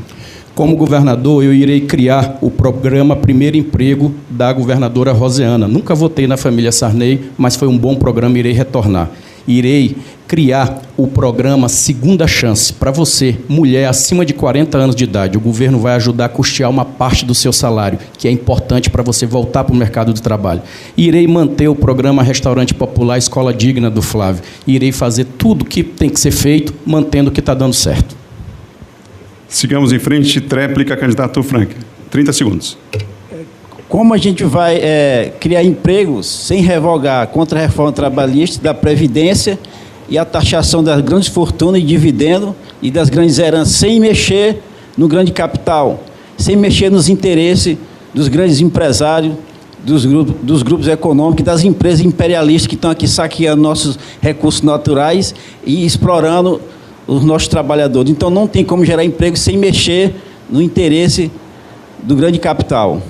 Como governador, eu irei criar o programa Primeiro Emprego da governadora Roseana. Nunca votei na família Sarney, mas foi um bom programa e irei retornar. Irei criar o programa Segunda Chance. Para você, mulher acima de 40 anos de idade, o governo vai ajudar a custear uma parte do seu salário, que é importante para você voltar para o mercado do trabalho. Irei manter o programa Restaurante Popular Escola Digna do Flávio. Irei fazer tudo o que tem que ser feito, mantendo o que está dando certo. Sigamos em frente. Tréplica, candidato Frank. 30 segundos. Como a gente vai criar empregos sem revogar contra a reforma trabalhista, da Previdência e a taxação das grandes fortunas e dividendo e das grandes heranças, sem mexer no grande capital, sem mexer nos interesses dos grandes empresários, dos grupos econômicos, das empresas imperialistas que estão aqui saqueando nossos recursos naturais e explorando os nossos trabalhadores. Então, não tem como gerar emprego sem mexer no interesse do grande capital.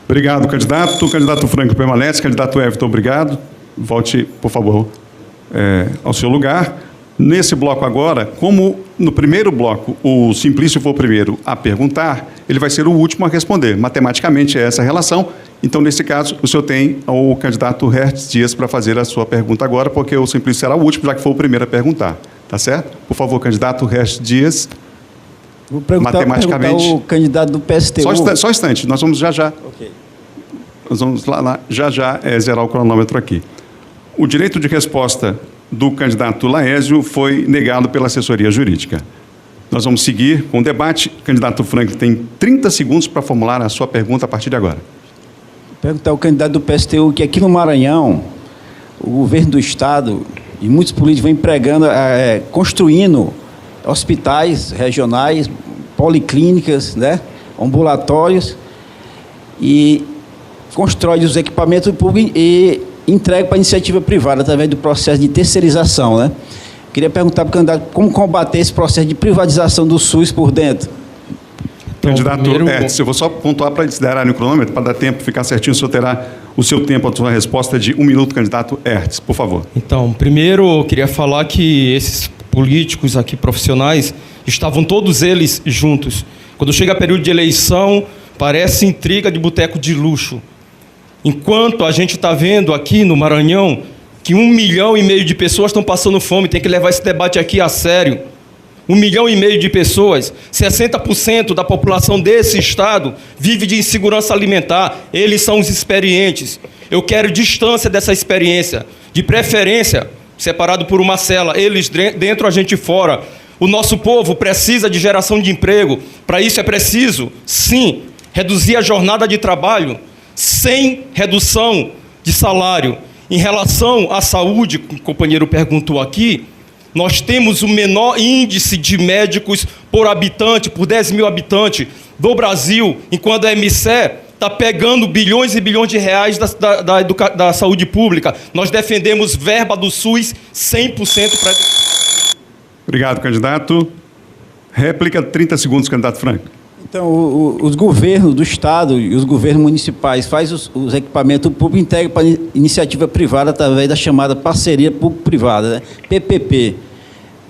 Obrigado, candidato. O candidato Franco permanece. Candidato Everton, obrigado. Volte, por favor, ao seu lugar. Nesse bloco agora, como no primeiro bloco o Simplício foi o primeiro a perguntar, ele vai ser o último a responder. Matematicamente é essa a relação. Então, nesse caso, o senhor tem o candidato Hertz Dias para fazer a sua pergunta agora, porque o Simplício será o último, já que foi o primeiro a perguntar. Tá certo? Por favor, candidato Hertz Dias. Vou perguntar o candidato do PSTU. Só um instante, nós vamos já. Ok. Nós vamos lá já zerar o cronômetro aqui. O direito de resposta do candidato Laésio foi negado pela assessoria jurídica. Nós vamos seguir com o debate. O candidato Frank tem 30 segundos para formular a sua pergunta a partir de agora. Vou perguntar ao candidato do PSTU que aqui no Maranhão, o governo do Estado e muitos políticos vêm empregando, construindo hospitais regionais, policlínicas, né, ambulatórios, e constrói os equipamentos públicos e entrega para a iniciativa privada através do processo de terceirização, né? Queria perguntar para o candidato como combater esse processo de privatização do SUS por dentro. Candidato Hertz, eu vou só pontuar para desderarem o cronômetro, para dar tempo, ficar certinho, o senhor terá o seu tempo, a sua resposta de 1 minuto, candidato Hertz, por favor. Então, primeiro eu queria falar que esses políticos aqui profissionais estavam todos eles juntos. Quando chega período de eleição, parece intriga de boteco de luxo. Enquanto a gente está vendo aqui no Maranhão que 1,5 milhão de pessoas estão passando fome, tem que levar esse debate aqui a sério. 1,5 milhão de pessoas, 60% da população desse estado vive de insegurança alimentar. Eles são os experientes. Eu quero distância dessa experiência, de preferência, separado por uma cela, eles dentro, a gente fora. O nosso povo precisa de geração de emprego. Para isso é preciso, sim, reduzir a jornada de trabalho, sem redução de salário. Em relação à saúde, que o companheiro perguntou aqui, nós temos o menor índice de médicos por habitante, por 10 mil habitantes do Brasil, enquanto a MCE está pegando bilhões e bilhões de reais da saúde pública. Nós defendemos verba do SUS 100% para... Obrigado, candidato. Réplica, 30 segundos, candidato Franco. Então, os governos do Estado e os governos municipais fazem os equipamentos públicos e entregam para a iniciativa privada através da chamada parceria público-privada, né? PPP.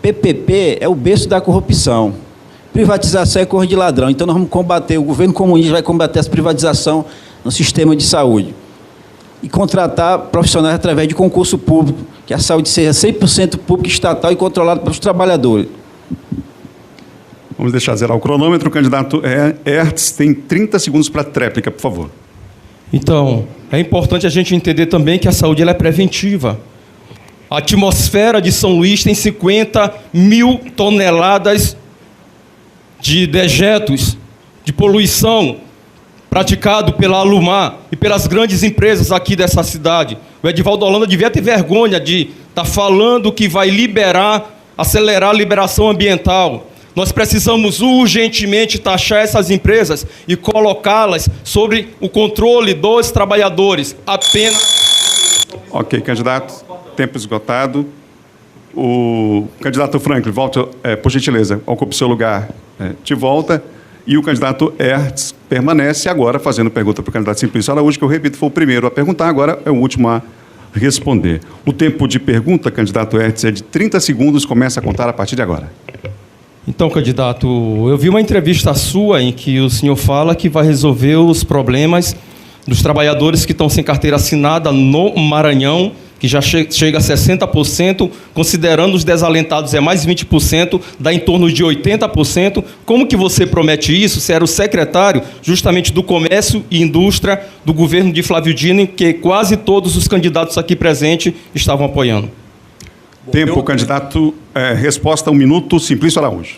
PPP é o berço da corrupção. Privatização é cor de ladrão. Então, nós vamos combater, o governo comunista vai combater essa privatização no sistema de saúde. E contratar profissionais através de concurso público, que a saúde seja 100% pública, estatal e controlada pelos trabalhadores. Vamos deixar zerar o cronômetro. O candidato Hertz tem 30 segundos para a tréplica, por favor. Então, é importante a gente entender também que a saúde ela é preventiva. A atmosfera de São Luís tem 50 mil toneladas de dejetos, de poluição, praticado pela Alumar e pelas grandes empresas aqui dessa cidade. O Edivaldo Holanda devia ter vergonha de estar falando que vai acelerar a liberação ambiental. Nós precisamos urgentemente taxar essas empresas e colocá-las sobre o controle dos trabalhadores. Apenas... Ok, candidato. Tempo esgotado. O candidato Franklin, volte, por gentileza, ocupe seu lugar de volta. E o candidato Hertz permanece agora fazendo pergunta para o candidato Simplício Araújo, que eu repito, foi o primeiro a perguntar, agora é o último a responder. O tempo de pergunta, candidato Hertz, é de 30 segundos, começa a contar a partir de agora. Então, candidato, eu vi uma entrevista sua em que o senhor fala que vai resolver os problemas dos trabalhadores que estão sem carteira assinada no Maranhão que já chega a 60%, considerando os desalentados é mais 20%, dá em torno de 80%. Como que você promete isso? Você era o secretário justamente do Comércio e Indústria do governo de Flávio Dino, que quase todos os candidatos aqui presentes estavam apoiando. Tempo, candidato. Resposta, 1 minuto, Simplício Araújo.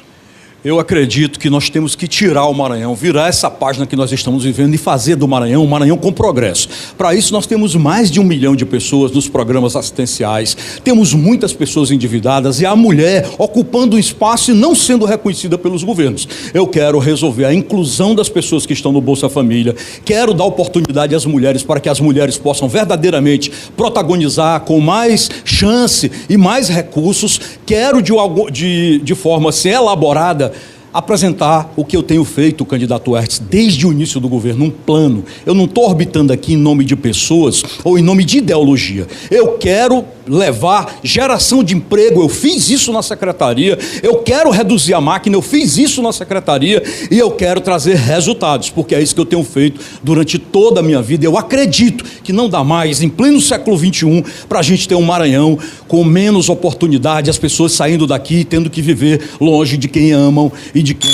Eu acredito que nós temos que tirar o Maranhão, virar essa página que nós estamos vivendo e fazer do Maranhão um Maranhão com progresso. Para isso, nós temos mais de 1 milhão de pessoas nos programas assistenciais, temos muitas pessoas endividadas e a mulher ocupando um espaço e não sendo reconhecida pelos governos. Eu quero resolver a inclusão das pessoas que estão no Bolsa Família, quero dar oportunidade às mulheres para que as mulheres possam verdadeiramente protagonizar com mais chance e mais recursos, quero de forma assim elaborada apresentar o que eu tenho feito, candidato Hertz, desde o início do governo, um plano. Eu não estou orbitando aqui em nome de pessoas ou em nome de ideologia. Eu quero levar geração de emprego, eu fiz isso na secretaria, eu quero reduzir a máquina, eu fiz isso na secretaria e eu quero trazer resultados, porque é isso que eu tenho feito durante toda a minha vida. Eu acredito que não dá mais, em pleno século XXI, para a gente ter um Maranhão com menos oportunidade, as pessoas saindo daqui tendo que viver longe de quem amam e de quem...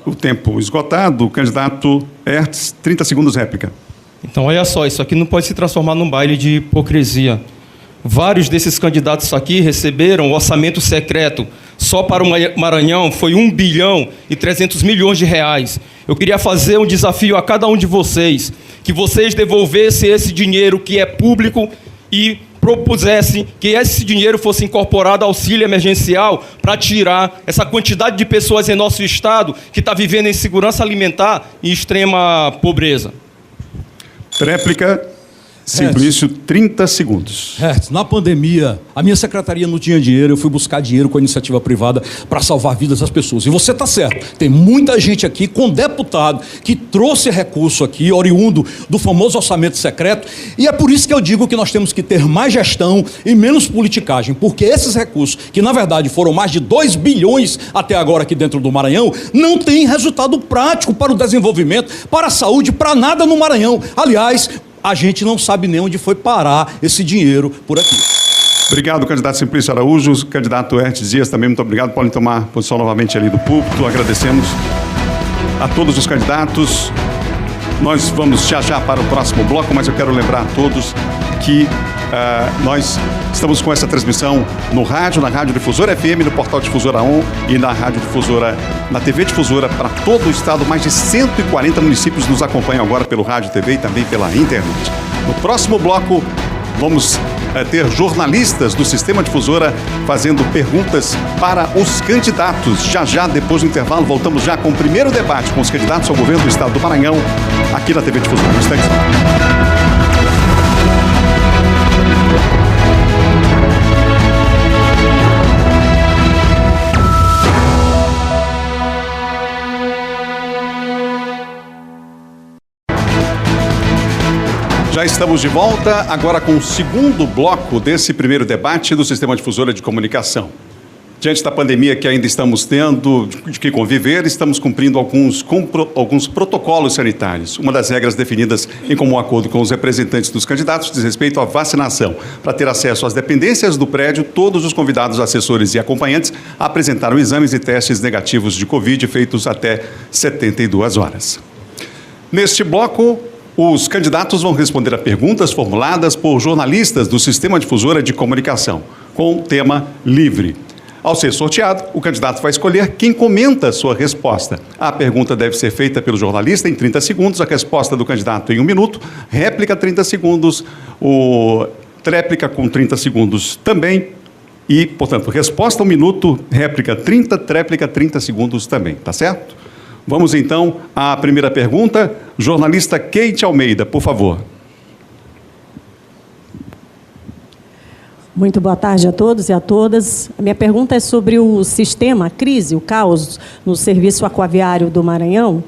O tempo esgotado, candidato Hertz, 30 segundos, réplica. Então, olha só, isso aqui não pode se transformar num baile de hipocrisia. Vários desses candidatos aqui receberam o orçamento secreto. Só para o Maranhão foi 1 bilhão e 300 milhões de reais. Eu queria fazer um desafio a cada um de vocês, que vocês devolvessem esse dinheiro que é público e propusesse que esse dinheiro fosse incorporado ao auxílio emergencial para tirar essa quantidade de pessoas em nosso estado que está vivendo em insegurança alimentar e extrema pobreza. Réplica, Simplício, 30 segundos. Hertz, na pandemia, a minha secretaria não tinha dinheiro, eu fui buscar dinheiro com a iniciativa privada para salvar vidas das pessoas. E você está certo, tem muita gente aqui com deputado que trouxe recurso aqui, oriundo do famoso orçamento secreto, e é por isso que eu digo que nós temos que ter mais gestão e menos politicagem, porque esses recursos, que na verdade foram mais de 2 bilhões até agora aqui dentro do Maranhão, não têm resultado prático para o desenvolvimento, para a saúde, para nada no Maranhão. Aliás, a gente não sabe nem onde foi parar esse dinheiro por aqui. Obrigado, candidato Simplício Araújo. Candidato Hertz Dias, também muito obrigado. Podem tomar posição novamente ali do púlpito. Agradecemos a todos os candidatos. Nós vamos já para o próximo bloco, mas eu quero lembrar a todos que nós estamos com essa transmissão no rádio, na Rádio Difusora FM, no portal Difusora ON e na Rádio Difusora, na TV Difusora para todo o estado. Mais de 140 municípios nos acompanham agora pelo rádio, TV e também pela internet. No próximo bloco, vamos ter jornalistas do Sistema Difusora fazendo perguntas para os candidatos. Já, depois do intervalo, voltamos já com o primeiro debate com os candidatos ao governo do estado do Maranhão, aqui na TV Difusora. Já estamos de volta, agora com o segundo bloco desse primeiro debate do Sistema Difusora de Comunicação. Diante da pandemia que ainda estamos tendo de que conviver, estamos cumprindo alguns protocolos sanitários. Uma das regras definidas em comum acordo com os representantes dos candidatos diz respeito à vacinação. Para ter acesso às dependências do prédio, todos os convidados, assessores e acompanhantes apresentaram exames e testes negativos de Covid feitos até 72 horas. Neste bloco, os candidatos vão responder a perguntas formuladas por jornalistas do Sistema Difusora de Comunicação, com tema livre. Ao ser sorteado, o candidato vai escolher quem comenta a sua resposta. A pergunta deve ser feita pelo jornalista em 30 segundos, a resposta do candidato em 1 minuto, réplica 30 segundos, tréplica com 30 segundos também. E, portanto, resposta 1 minuto, réplica 30, tréplica 30 segundos também, tá certo? Vamos então à primeira pergunta. Jornalista Kate Almeida, por favor. Muito boa tarde a todos e a todas. A minha pergunta é sobre o sistema, a crise, o caos no serviço aquaviário do Maranhão.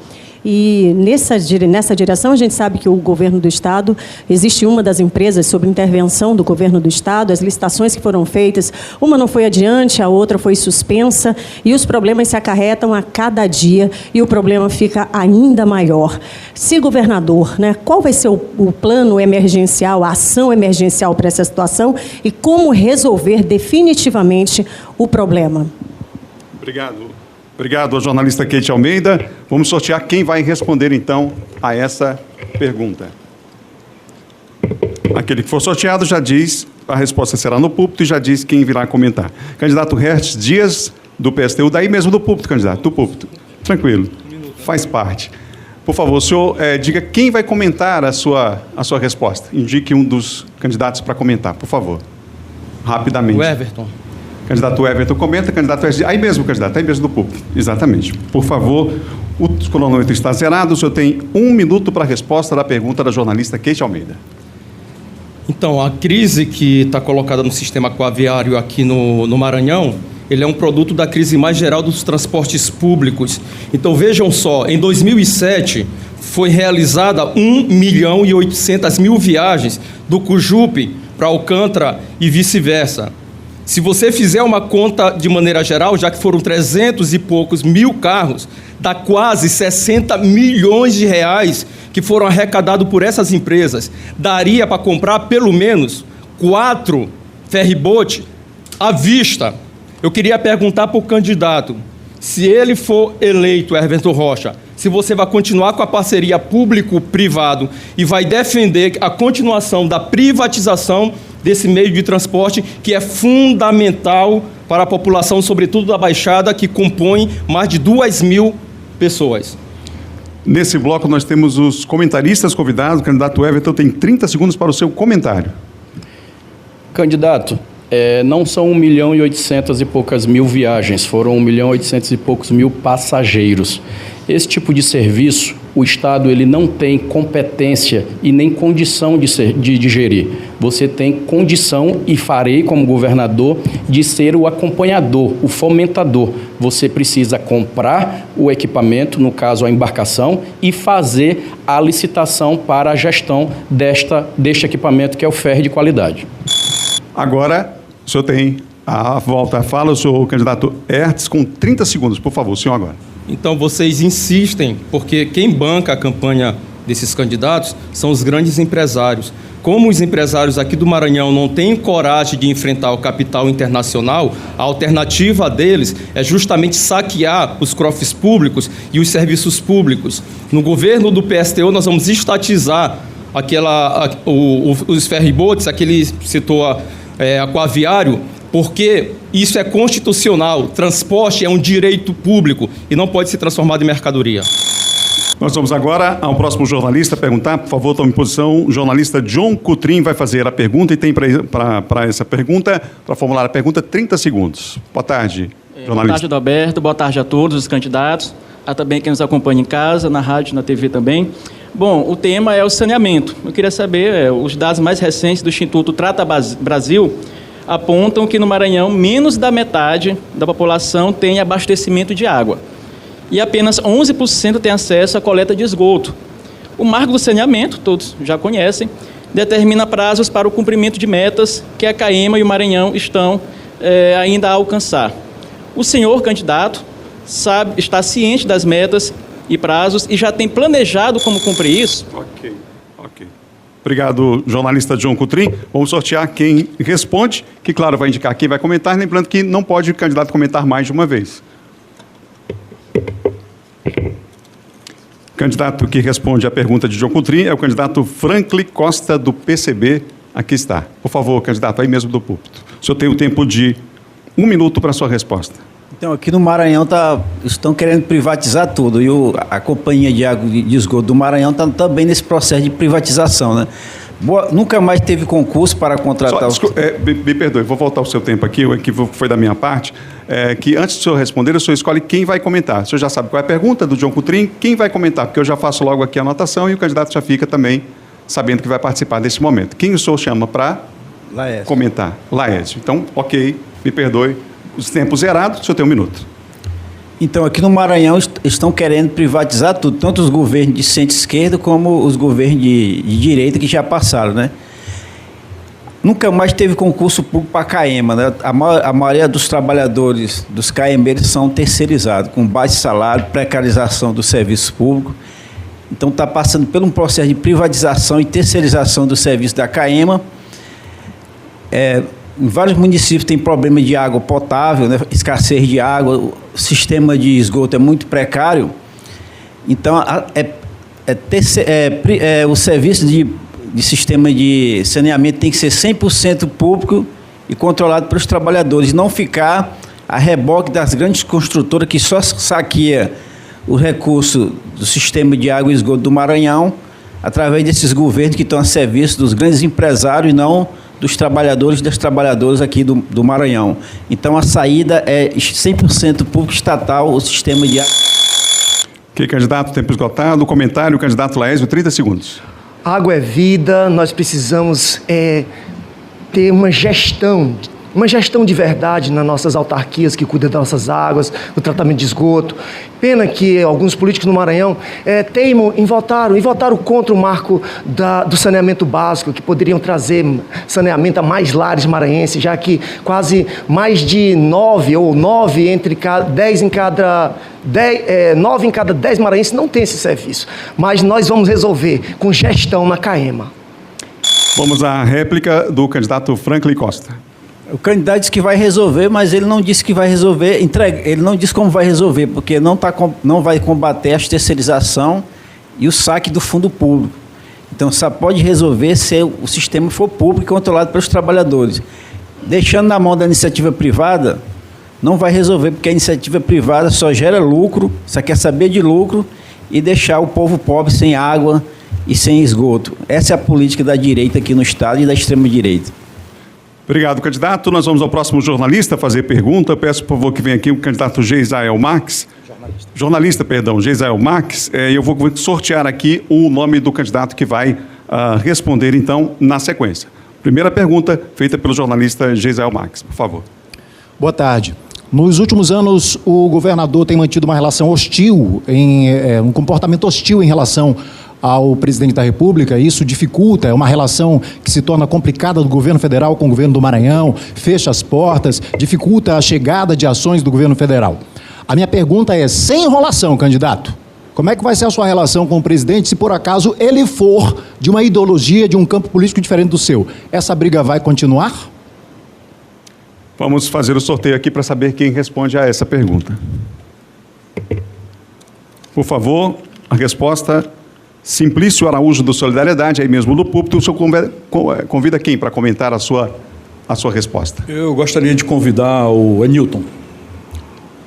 E nessa direção, a gente sabe que o governo do Estado, existe uma das empresas sob intervenção do governo do Estado, as licitações que foram feitas, uma não foi adiante, a outra foi suspensa, e os problemas se acarretam a cada dia, e o problema fica ainda maior. Se governador, né, qual vai ser o plano emergencial, a ação emergencial para essa situação, e como resolver definitivamente o problema? Obrigado, jornalista Keiti Almeida. Vamos sortear quem vai responder, então, a essa pergunta. Aquele que for sorteado já diz, a resposta será no púlpito e já diz quem virá comentar. Candidato Hertz Dias, do PSTU, daí mesmo do púlpito, candidato, do púlpito. Tranquilo, faz parte. Por favor, o senhor diga quem vai comentar a sua resposta. Indique um dos candidatos para comentar, por favor. Rapidamente. O Everton. Candidato Everton comenta, candidato Hertz, aí mesmo, candidato, aí mesmo do púlpito. Exatamente. Por favor, o cronômetro está zerado, o senhor tem 1 minuto para a resposta da pergunta da jornalista Keiti Almeida. Então, a crise que está colocada no sistema aquaviário aqui no Maranhão, ele é um produto da crise mais geral dos transportes públicos. Então, vejam só, em 2007, foi realizada 1.800.000 viagens do Cujupe para Alcântara e vice-versa. Se você fizer uma conta de maneira geral, já que foram 300 e poucos mil carros, dá quase 60 milhões de reais que foram arrecadados por essas empresas. Daria para comprar pelo menos 4 ferryboat à vista. Eu queria perguntar para o candidato, se ele for eleito, Everton Rocha, se você vai continuar com a parceria público-privado e vai defender a continuação da privatização desse meio de transporte, que é fundamental para a população, sobretudo da Baixada, que compõe mais de 2.000 pessoas. Nesse bloco, nós temos os comentaristas convidados. O candidato Everton tem 30 segundos para o seu comentário. Candidato, não são 1.800.000 e poucas mil viagens, foram 1.800.000 e poucos mil passageiros. Esse tipo de serviço, o Estado ele não tem competência e nem condição de gerir. Você tem condição, e farei como governador, de ser o acompanhador, o fomentador. Você precisa comprar o equipamento, no caso a embarcação, e fazer a licitação para a gestão deste equipamento, que é o ferry de qualidade. Agora, o senhor tem a volta à fala, o senhor candidato Hertz, com 30 segundos, por favor, o senhor agora. Então, vocês insistem, porque quem banca a campanha desses candidatos são os grandes empresários. Como os empresários aqui do Maranhão não têm coragem de enfrentar o capital internacional, a alternativa deles é justamente saquear os cofres públicos e os serviços públicos. No governo do PSTU, nós vamos estatizar os ferryboats, aquele setor aquaviário, porque isso é constitucional. Transporte é um direito público e não pode ser transformado em mercadoria. Nós vamos agora ao próximo jornalista perguntar. Por favor, tome posição. O jornalista John Coutrin vai fazer a pergunta e tem para essa pergunta, para formular a pergunta, 30 segundos. Boa tarde, jornalista. Boa tarde, Adalberto. Boa tarde a todos os candidatos, a também quem nos acompanha em casa, na rádio, na TV também. Bom, o tema é o saneamento. Eu queria saber, os dados mais recentes do Instituto Trata Brasil apontam que no Maranhão menos da metade da população tem abastecimento de água e apenas 11% tem acesso à coleta de esgoto. O marco do saneamento, todos já conhecem, determina prazos para o cumprimento de metas que a CAEMA e o Maranhão estão ainda a alcançar. O senhor candidato está ciente das metas e prazos e já tem planejado como cumprir isso? Ok. Obrigado, jornalista John Coutrin. Vamos sortear quem responde, que, claro, vai indicar quem vai comentar, lembrando que não pode o candidato comentar mais de uma vez. O candidato que responde à pergunta de John Coutrin é o candidato Franklin Costa, do PCB. Aqui está. Por favor, candidato, aí mesmo do púlpito. O senhor tem o tempo de 1 minuto para a sua resposta. Então, aqui no Maranhão estão querendo privatizar tudo e a Companhia de Água e de Esgoto do Maranhão está também nesse processo de privatização, né? Nunca mais teve concurso para contratar... Me perdoe, vou voltar o seu tempo aqui, o equívoco foi da minha parte, que antes do senhor responder, o senhor escolhe quem vai comentar. O senhor já sabe qual é a pergunta do John Coutrin, quem vai comentar, porque eu já faço logo aqui a anotação e o candidato já fica também sabendo que vai participar desse momento. Quem o senhor chama para comentar? Laércio. Então, ok, me perdoe. Os tempos zerados, o senhor tem 1 minuto. Então, aqui no Maranhão estão querendo privatizar tudo, tanto os governos de centro-esquerda como os governos de direita que já passaram, né? Nunca mais teve concurso público para a CAEMA, né? A maioria dos trabalhadores dos caemeiros são terceirizados, com baixo salário, precarização do serviço público. Então, está passando por um processo de privatização e terceirização do serviço da CAEMA. Em vários municípios tem problema de água potável, né? Escassez de água, o sistema de esgoto é muito precário. Então, o serviço de sistema de saneamento tem que ser 100% público e controlado pelos trabalhadores, não ficar a reboque das grandes construtoras que só saqueiam o recurso do sistema de água e esgoto do Maranhão através desses governos que estão a serviço dos grandes empresários e não dos trabalhadores e das trabalhadoras aqui do Maranhão. Então, a saída é 100% público estatal, o sistema de água. Ok, candidato, tempo esgotado. Comentário, candidato Laésio, 30 segundos. Água é vida, nós precisamos ter uma gestão de verdade nas nossas autarquias que cuidam das nossas águas, do tratamento de esgoto. Pena que alguns políticos no Maranhão teimam e votaram contra o marco do saneamento básico, que poderiam trazer saneamento a mais lares maranhenses, já que quase mais de 9 em cada 10 maranhenses não tem esse serviço. Mas nós vamos resolver com gestão na CAEMA. Vamos à réplica do candidato Franklin Costa. O candidato disse que vai resolver, mas ele não disse que vai resolver, ele não disse como vai resolver, porque não vai combater a terceirização e o saque do fundo público. Então, só pode resolver se o sistema for público e controlado pelos trabalhadores. Deixando na mão da iniciativa privada, não vai resolver, porque a iniciativa privada só gera lucro, só quer saber de lucro e deixar o povo pobre sem água e sem esgoto. Essa é a política da direita aqui no Estado e da extrema-direita. Obrigado, candidato. Nós vamos ao próximo jornalista fazer pergunta. Peço, por favor, que venha aqui o candidato Geisael Max. Jornalista, Geisael Max. Eu vou sortear aqui o nome do candidato que vai responder, então, na sequência. Primeira pergunta, feita pelo jornalista Geisael Max, por favor. Boa tarde. Nos últimos anos, o governador tem mantido uma relação hostil, um comportamento hostil em relação ao presidente da República. Isso dificulta, é uma relação que se torna complicada do governo federal com o governo do Maranhão, fecha as portas, dificulta a chegada de ações do governo federal. A minha pergunta é, sem enrolação, candidato, como é que vai ser a sua relação com o presidente se por acaso ele for de uma ideologia, de um campo político diferente do seu? Essa briga vai continuar? Vamos fazer o sorteio aqui para saber quem responde a essa pergunta. Por favor, a resposta... Simplício Araújo, do Solidariedade, aí mesmo no púlpito. O senhor convida quem para comentar a sua resposta? Eu gostaria de convidar o Enilton.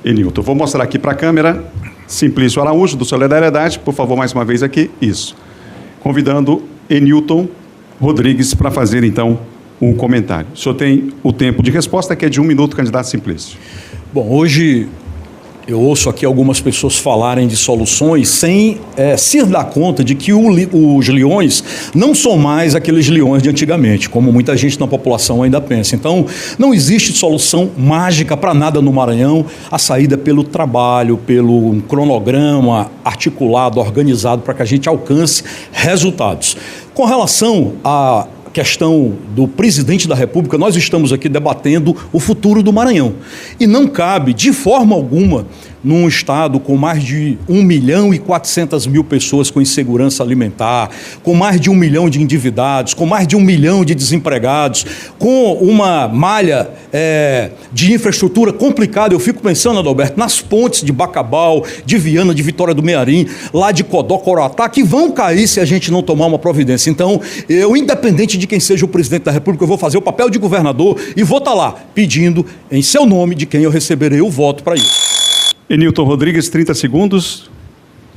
Enilton, vou mostrar aqui para a câmera. Simplício Araújo, do Solidariedade, por favor, mais uma vez aqui. Isso. Convidando Enilton Rodrigues para fazer, então, um comentário. O senhor tem o tempo de resposta, que é de 1 minuto, candidato Simplício. Bom, hoje... eu ouço aqui algumas pessoas falarem de soluções sem se dar conta de que os leões não são mais aqueles leões de antigamente, como muita gente na população ainda pensa. Então, não existe solução mágica para nada no Maranhão. A saída pelo trabalho, pelo cronograma articulado, organizado, para que a gente alcance resultados. Com relação a questão do presidente da República, nós estamos aqui debatendo o futuro do Maranhão. E não cabe, de forma alguma, num estado com mais de 1.400.000 pessoas com insegurança alimentar, com mais de 1 milhão de endividados, com mais de 1 milhão de desempregados, com uma malha de infraestrutura complicada. Eu fico pensando, Adalberto, nas pontes de Bacabal, de Viana, de Vitória do Mearim, lá de Codó, Coroatá, que vão cair se a gente não tomar uma providência. Então, eu, independente de quem seja o presidente da República, eu vou fazer o papel de governador e vou estar lá pedindo, em seu nome, de quem eu receberei o voto para isso. Enilton Rodrigues, 30 segundos.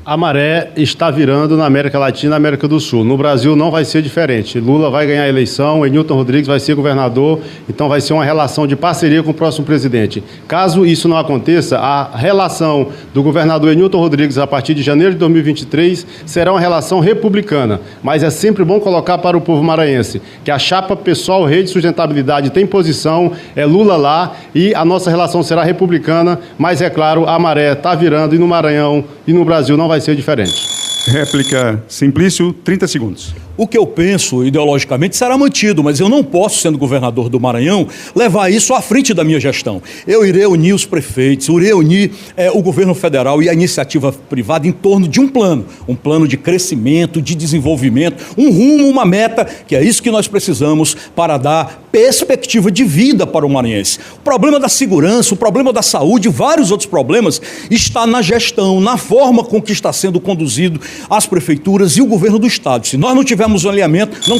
A maré está virando na América Latina e América do Sul. No Brasil não vai ser diferente. Lula vai ganhar a eleição, Enilton Rodrigues vai ser governador, então vai ser uma relação de parceria com o próximo presidente. Caso isso não aconteça, a relação do governador Enilton Rodrigues a partir de janeiro de 2023 será uma relação republicana. Mas é sempre bom colocar para o povo maranhense que a chapa Pessoal Rede Sustentabilidade tem posição, é Lula lá e a nossa relação será republicana, mas é claro, a maré está virando e no Maranhão e no Brasil não vai ser diferente. Réplica Simplício, 30 segundos. O que eu penso, ideologicamente, será mantido, mas eu não posso, sendo governador do Maranhão, levar isso à frente da minha gestão. Eu irei unir os prefeitos, irei unir o governo federal e a iniciativa privada em torno de um plano de crescimento, de desenvolvimento, um rumo, uma meta, que é isso que nós precisamos para dar perspectiva de vida para o maranhense. O problema da segurança, o problema da saúde, vários outros problemas, está na gestão, na forma com que está sendo conduzido as prefeituras e o governo do Estado. Se nós não tivermos um alinhamento, não...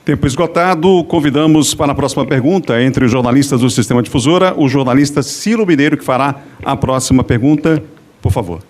Tempo esgotado, convidamos para a próxima pergunta, entre os jornalistas do Sistema Difusora, o jornalista Ciro Mineiro, que fará a próxima pergunta, por favor.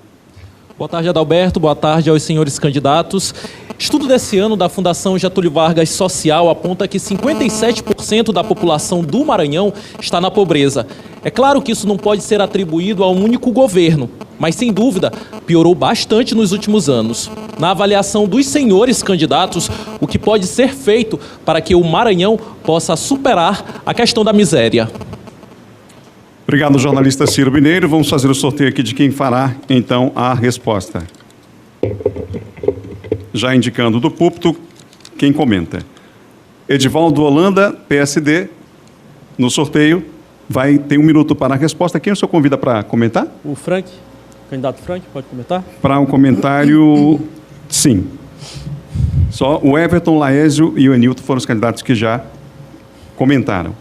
Boa tarde, Adalberto. Boa tarde aos senhores candidatos. Estudo desse ano da Fundação Getúlio Vargas Social aponta que 57% da população do Maranhão está na pobreza. É claro que isso não pode ser atribuído a um único governo, mas sem dúvida piorou bastante nos últimos anos. Na avaliação dos senhores candidatos, o que pode ser feito para que o Maranhão possa superar a questão da miséria? Obrigado, jornalista Ciro Mineiro. Vamos fazer o sorteio aqui de quem fará, então, a resposta. Já indicando do púlpito, quem comenta. Edivaldo Holanda, PSD, no sorteio, vai ter 1 minuto para a resposta. Quem o senhor convida para comentar? O Frank, o candidato Frank, pode comentar? Para um comentário, sim. Só o Everton, Laésio e o Enilton foram os candidatos que já comentaram.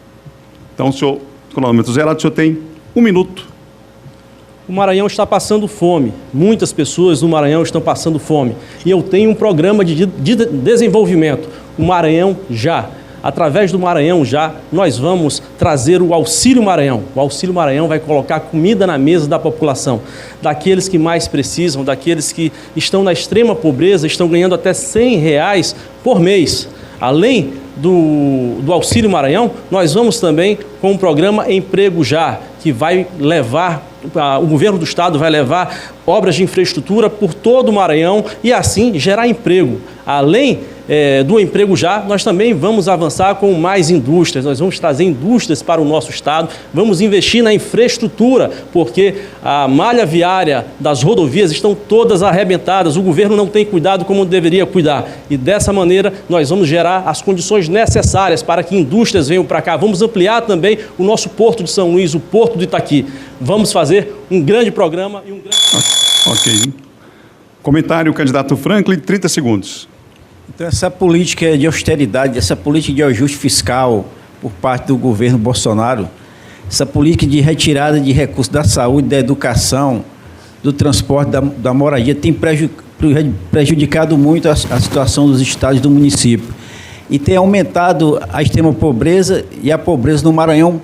Então, o senhor... Cronômetro zerado, o senhor tem 1 minuto. O Maranhão está passando fome. Muitas pessoas no Maranhão estão passando fome. E eu tenho um programa de desenvolvimento. O Maranhão Já. Através do Maranhão Já, nós vamos trazer o Auxílio Maranhão. O Auxílio Maranhão vai colocar comida na mesa da população. Daqueles que mais precisam, daqueles que estão na extrema pobreza, estão ganhando até R$100 por mês. Além do Auxílio Maranhão, nós vamos também com o programa Emprego Já, que vai levar, o governo do estado vai levar obras de infraestrutura por todo o Maranhão e assim gerar emprego. Além do Emprego Já, nós também vamos avançar com mais indústrias, nós vamos trazer indústrias para o nosso estado, vamos investir na infraestrutura, porque a malha viária das rodovias estão todas arrebentadas, o governo não tem cuidado como deveria cuidar. E dessa maneira nós vamos gerar as condições necessárias para que indústrias venham para cá. Vamos ampliar também o nosso Porto de São Luís, o Porto do Itaqui. Vamos fazer um grande programa e um grande... Ok. Comentário, candidato Franklin, 30 segundos. Então, essa política de austeridade, essa política de ajuste fiscal por parte do governo Bolsonaro, essa política de retirada de recursos da saúde, da educação, do transporte, da moradia, tem prejudicado muito a situação dos estados e do município. E tem aumentado a extrema pobreza e a pobreza no Maranhão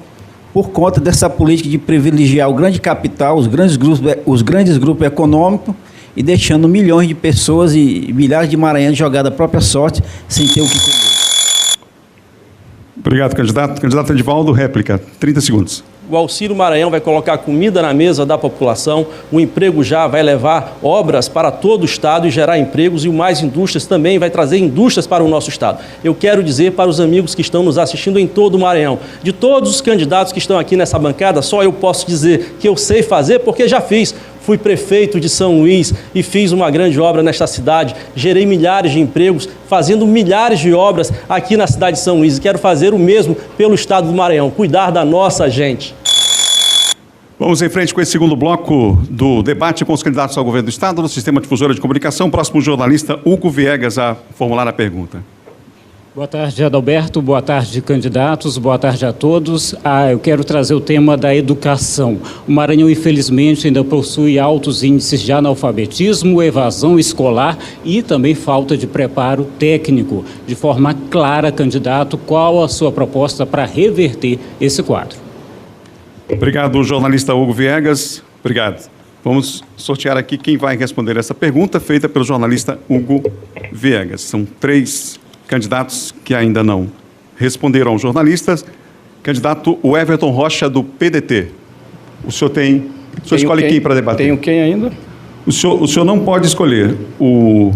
por conta dessa política de privilegiar o grande capital, os grandes grupos econômicos, e deixando milhões de pessoas e milhares de maranhenses jogados à própria sorte, sem ter o que comer. Obrigado, candidato. Candidato Edivaldo, réplica, 30 segundos. O Auxílio Maranhão vai colocar comida na mesa da população, o Emprego Já vai levar obras para todo o estado e gerar empregos, e o Mais Indústrias também vai trazer indústrias para o nosso estado. Eu quero dizer para os amigos que estão nos assistindo em todo o Maranhão, de todos os candidatos que estão aqui nessa bancada, só eu posso dizer que eu sei fazer porque já fiz. Fui prefeito de São Luís e fiz uma grande obra nesta cidade, gerei milhares de empregos, fazendo milhares de obras aqui na cidade de São Luís. E quero fazer o mesmo pelo estado do Maranhão, cuidar da nossa gente. Vamos em frente com esse segundo bloco do debate com os candidatos ao governo do estado no Sistema Difusora de Comunicação. Próximo jornalista, Hugo Viegas, a formular a pergunta. Boa tarde, Adalberto. Boa tarde, candidatos. Boa tarde a todos. Eu quero trazer o tema da educação. O Maranhão, infelizmente, ainda possui altos índices de analfabetismo, evasão escolar e também falta de preparo técnico. De forma clara, candidato, qual a sua proposta para reverter esse quadro? Obrigado, jornalista Hugo Viegas. Obrigado. Vamos sortear aqui quem vai responder essa pergunta feita pelo jornalista Hugo Viegas. São 3 candidatos que ainda não responderam aos jornalistas. Candidato Everton Rocha, do PDT. O senhor escolhe quem para debater? Tenho quem ainda? O senhor não pode escolher o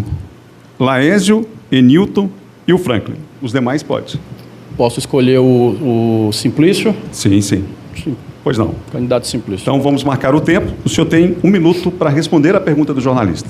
Laésio, Enilton e o Franklin. Os demais pode. Posso escolher o Simplício? Sim, sim. Pois não. Candidato Simplício. Então vamos marcar o tempo. O senhor tem 1 minuto para responder a pergunta do jornalista.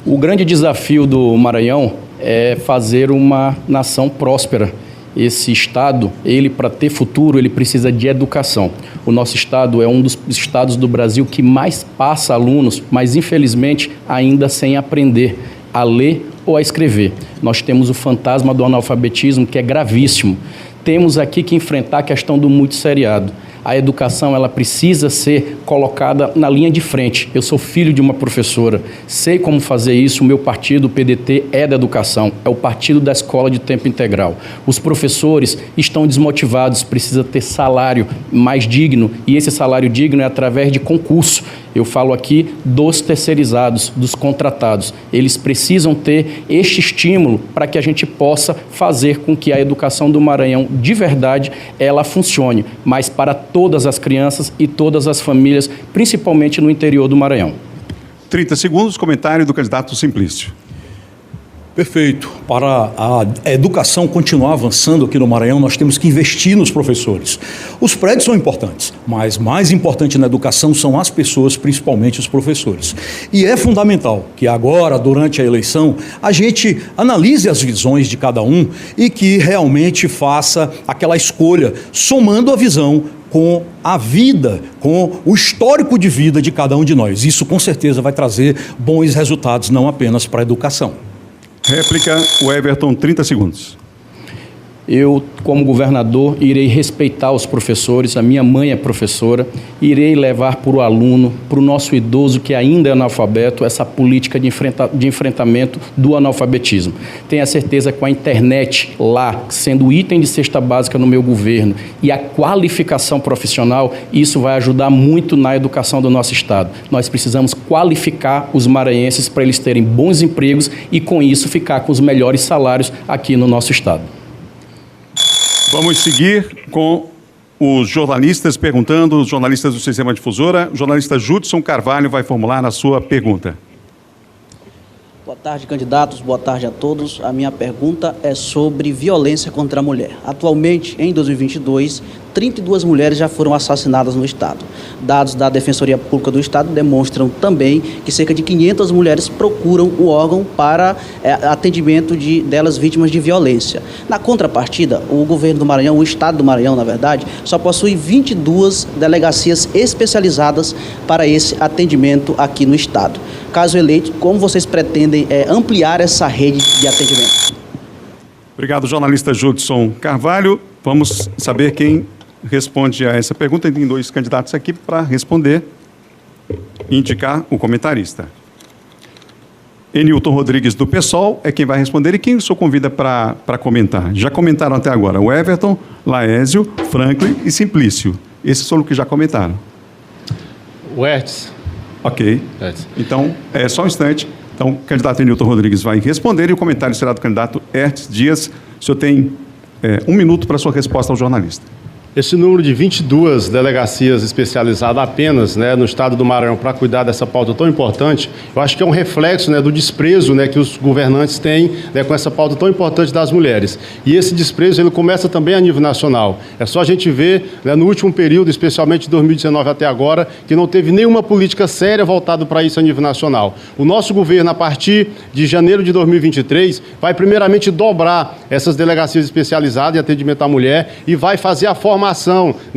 O grande desafio do Maranhão é fazer uma nação próspera. Esse estado, para ter futuro, ele precisa de educação. O nosso estado é um dos estados do Brasil que mais passa alunos, mas infelizmente ainda sem aprender a ler ou a escrever. Nós temos o fantasma do analfabetismo, que é gravíssimo. Temos aqui que enfrentar a questão do multisseriado. A educação, ela precisa ser colocada na linha de frente. Eu sou filho de uma professora, sei como fazer isso. O meu partido, o PDT, é da educação, é o partido da escola de tempo integral. Os professores estão desmotivados, precisa ter salário mais digno, e esse salário digno é através de concurso. Eu falo aqui dos terceirizados, dos contratados. Eles precisam ter este estímulo para que a gente possa fazer com que a educação do Maranhão, de verdade, ela funcione, mas para todas as crianças e todas as famílias, principalmente no interior do Maranhão. 30 segundos, comentário do candidato Simplício. Perfeito. Para a educação continuar avançando aqui no Maranhão, nós temos que investir nos professores. Os prédios são importantes, mas mais importante na educação são as pessoas, principalmente os professores. E é fundamental que agora, durante a eleição, a gente analise as visões de cada um e que realmente faça aquela escolha, somando a visão com a vida, com o histórico de vida de cada um de nós. Isso, com certeza, vai trazer bons resultados, não apenas para a educação. Réplica, o Everton, 30 segundos. Eu, como governador, irei respeitar os professores, a minha mãe é professora, irei levar para o aluno, para o nosso idoso que ainda é analfabeto, essa política de enfrentamento do analfabetismo. Tenha certeza que com a internet lá, sendo item de cesta básica no meu governo, e a qualificação profissional, isso vai ajudar muito na educação do nosso estado. Nós precisamos qualificar os maranhenses para eles terem bons empregos e, com isso, ficar com os melhores salários aqui no nosso estado. Vamos seguir com os jornalistas perguntando, os jornalistas do Sistema Difusora. O jornalista Judson Carvalho vai formular a sua pergunta. Boa tarde, candidatos. Boa tarde a todos. A minha pergunta é sobre violência contra a mulher. Atualmente, em 2022, 32 mulheres já foram assassinadas no Estado. Dados da Defensoria Pública do Estado demonstram também que cerca de 500 mulheres procuram o órgão para atendimento delas vítimas de violência. Na contrapartida, o governo do Maranhão, o Estado do Maranhão, na verdade, só possui 22 delegacias especializadas para esse atendimento aqui no Estado. Caso eleito, como vocês pretendem ampliar essa rede de atendimento? Obrigado, jornalista Judson Carvalho. Vamos saber quem responde a essa pergunta. Tem 2 candidatos aqui para responder e indicar o comentarista. Enilton Rodrigues, do PSOL, é quem vai responder. E quem o senhor convida para comentar? Já comentaram até agora o Everton, Laésio, Franklin e Simplício. Esses são os que já comentaram. O Hertz. Ok. Então, só um instante. Então, o candidato Enilton Rodrigues vai responder e o comentário será do candidato Hertz Dias. O senhor tem 1 minuto para a sua resposta ao jornalista. Esse número de 22 delegacias especializadas apenas, no estado do Maranhão para cuidar dessa pauta tão importante, eu acho que é um reflexo, do desprezo, que os governantes têm, com essa pauta tão importante das mulheres. E esse desprezo ele começa também a nível nacional. É só a gente ver, no último período, especialmente de 2019 até agora, que não teve nenhuma política séria voltada para isso a nível nacional. O nosso governo, a partir de janeiro de 2023, vai primeiramente dobrar essas delegacias especializadas em atendimento à mulher e vai fazer a formação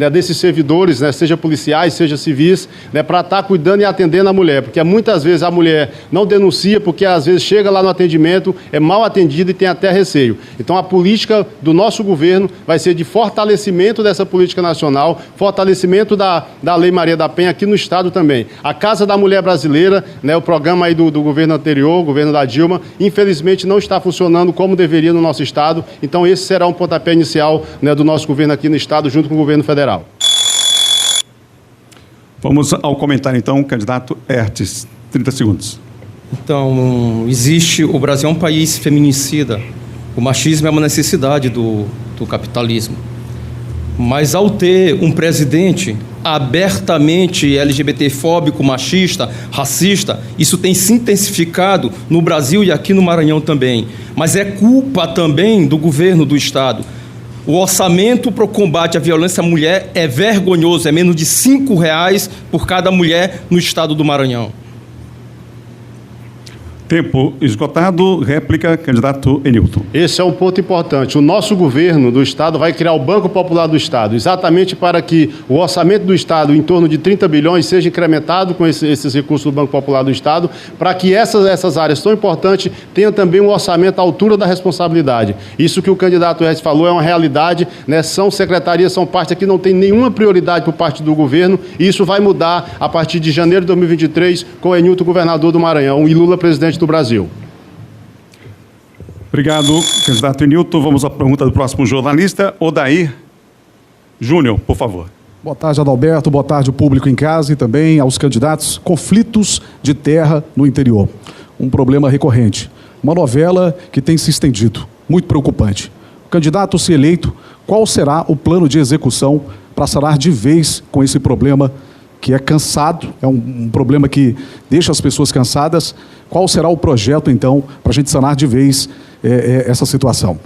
desses servidores, seja policiais, seja civis, para estar cuidando e atendendo a mulher, porque muitas vezes a mulher não denuncia, porque às vezes chega lá no atendimento, é mal atendida e tem até receio. Então a política do nosso governo vai ser de fortalecimento dessa política nacional, fortalecimento da Lei Maria da Penha aqui no estado também. A Casa da Mulher Brasileira, o programa aí do governo anterior, o governo da Dilma, infelizmente não está funcionando como deveria no nosso estado, então esse será um pontapé inicial do nosso governo aqui no estado, junto com o governo federal. Vamos ao comentário, então, candidato Hertz, 30 segundos. Então, o Brasil é um país feminicida. O machismo é uma necessidade do capitalismo. Mas ao ter um presidente abertamente LGBTfóbico, machista, racista, isso tem se intensificado no Brasil e aqui no Maranhão também. Mas é culpa também do governo do Estado. O orçamento para o combate à violência à mulher é vergonhoso, é menos de R$5 por cada mulher no estado do Maranhão. Tempo esgotado. Réplica, candidato Enilton. Esse é um ponto importante. O nosso governo do Estado vai criar o Banco Popular do Estado, exatamente para que o orçamento do Estado, em torno de 30 bilhões, seja incrementado com esses recursos do Banco Popular do Estado, para que essas áreas tão importantes tenham também um orçamento à altura da responsabilidade. Isso que o candidato Hertz falou é uma realidade, né? São secretarias, são partes que não tem nenhuma prioridade por parte do governo, e isso vai mudar a partir de janeiro de 2023, com o Enilton governador do Maranhão e Lula presidente do Brasil. Obrigado, candidato Enilton. Vamos à pergunta do próximo jornalista, Odair Júnior, por favor. Boa tarde, Adalberto. Boa tarde, o público em casa e também aos candidatos. Conflitos de terra no interior. Um problema recorrente. Uma novela que tem se estendido. Muito preocupante. O candidato, se eleito, qual será o plano de execução para sanar de vez com esse problema que é cansado, é um problema que deixa as pessoas cansadas? Qual será o projeto, então, para a gente sanar de vez essa situação?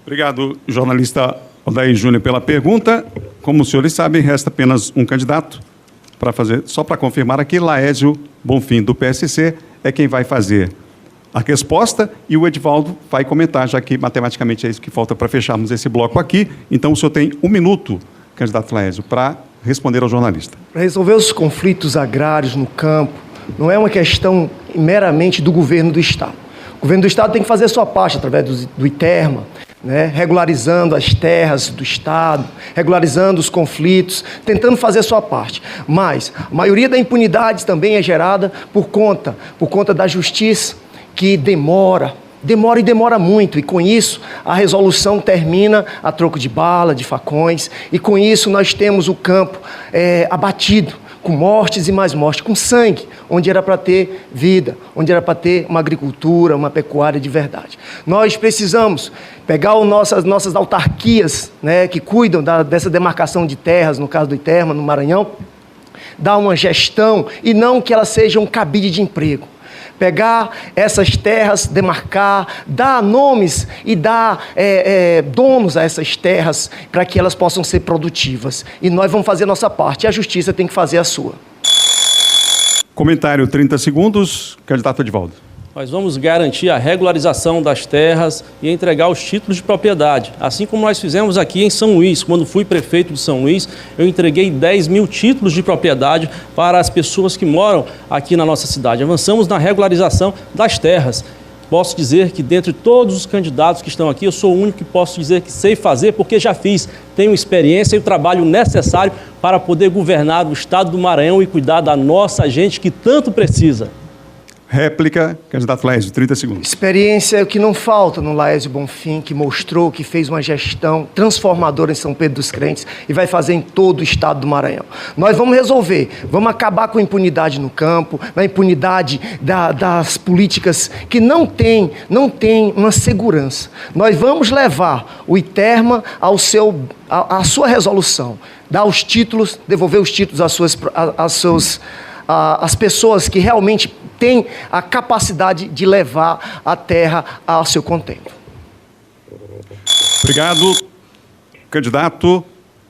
Obrigado, jornalista Odair Júnior, pela pergunta. Como os senhores sabem, resta apenas um candidato para fazer. Só para confirmar aqui, Laésio Bonfim, do PSC, é quem vai fazer a resposta, e o Edivaldo vai comentar, já que matematicamente é isso que falta para fecharmos esse bloco aqui. Então, o senhor tem 1 minuto, candidato Laésio, para responder ao jornalista. Para resolver os conflitos agrários no campo, não é uma questão meramente do governo do Estado. O governo do Estado tem que fazer a sua parte através do ITERMA, né, regularizando as terras do Estado, regularizando os conflitos, tentando fazer a sua parte. Mas a maioria da impunidade também é gerada por conta da justiça, que demora muito, e com isso a resolução termina a troco de bala, de facões, e com isso nós temos o campo abatido, com mortes e mais mortes, com sangue, onde era para ter vida, onde era para ter uma agricultura, uma pecuária de verdade. Nós precisamos pegar nossas autarquias, né, que cuidam dessa demarcação de terras, no caso do ITERMA, no Maranhão, dar uma gestão e não que elas sejam um cabide de emprego. Pegar essas terras, demarcar, dar nomes e dar donos a essas terras para que elas possam ser produtivas. E nós vamos fazer a nossa parte, e a justiça tem que fazer a sua. Comentário, 30 segundos. Candidato Edivaldo. Nós vamos garantir a regularização das terras e entregar os títulos de propriedade. Assim como nós fizemos aqui em São Luís. Quando fui prefeito de São Luís, eu entreguei 10 mil títulos de propriedade para as pessoas que moram aqui na nossa cidade. Avançamos na regularização das terras. Posso dizer que, dentre todos os candidatos que estão aqui, eu sou o único que posso dizer que sei fazer, porque já fiz. Tenho experiência e o trabalho necessário para poder governar o estado do Maranhão e cuidar da nossa gente que tanto precisa. Réplica, candidato Laésio, 30 segundos. Experiência é o que não falta no Laésio Bonfim, que mostrou que fez uma gestão transformadora em São Pedro dos Crentes e vai fazer em todo o estado do Maranhão. Nós vamos resolver, vamos acabar com a impunidade no campo, a impunidade das políticas que não tem uma segurança. Nós vamos levar o ITERMA à sua resolução, dar os títulos, devolver os títulos às pessoas que realmente têm a capacidade de levar a terra ao seu contento. Obrigado, candidato.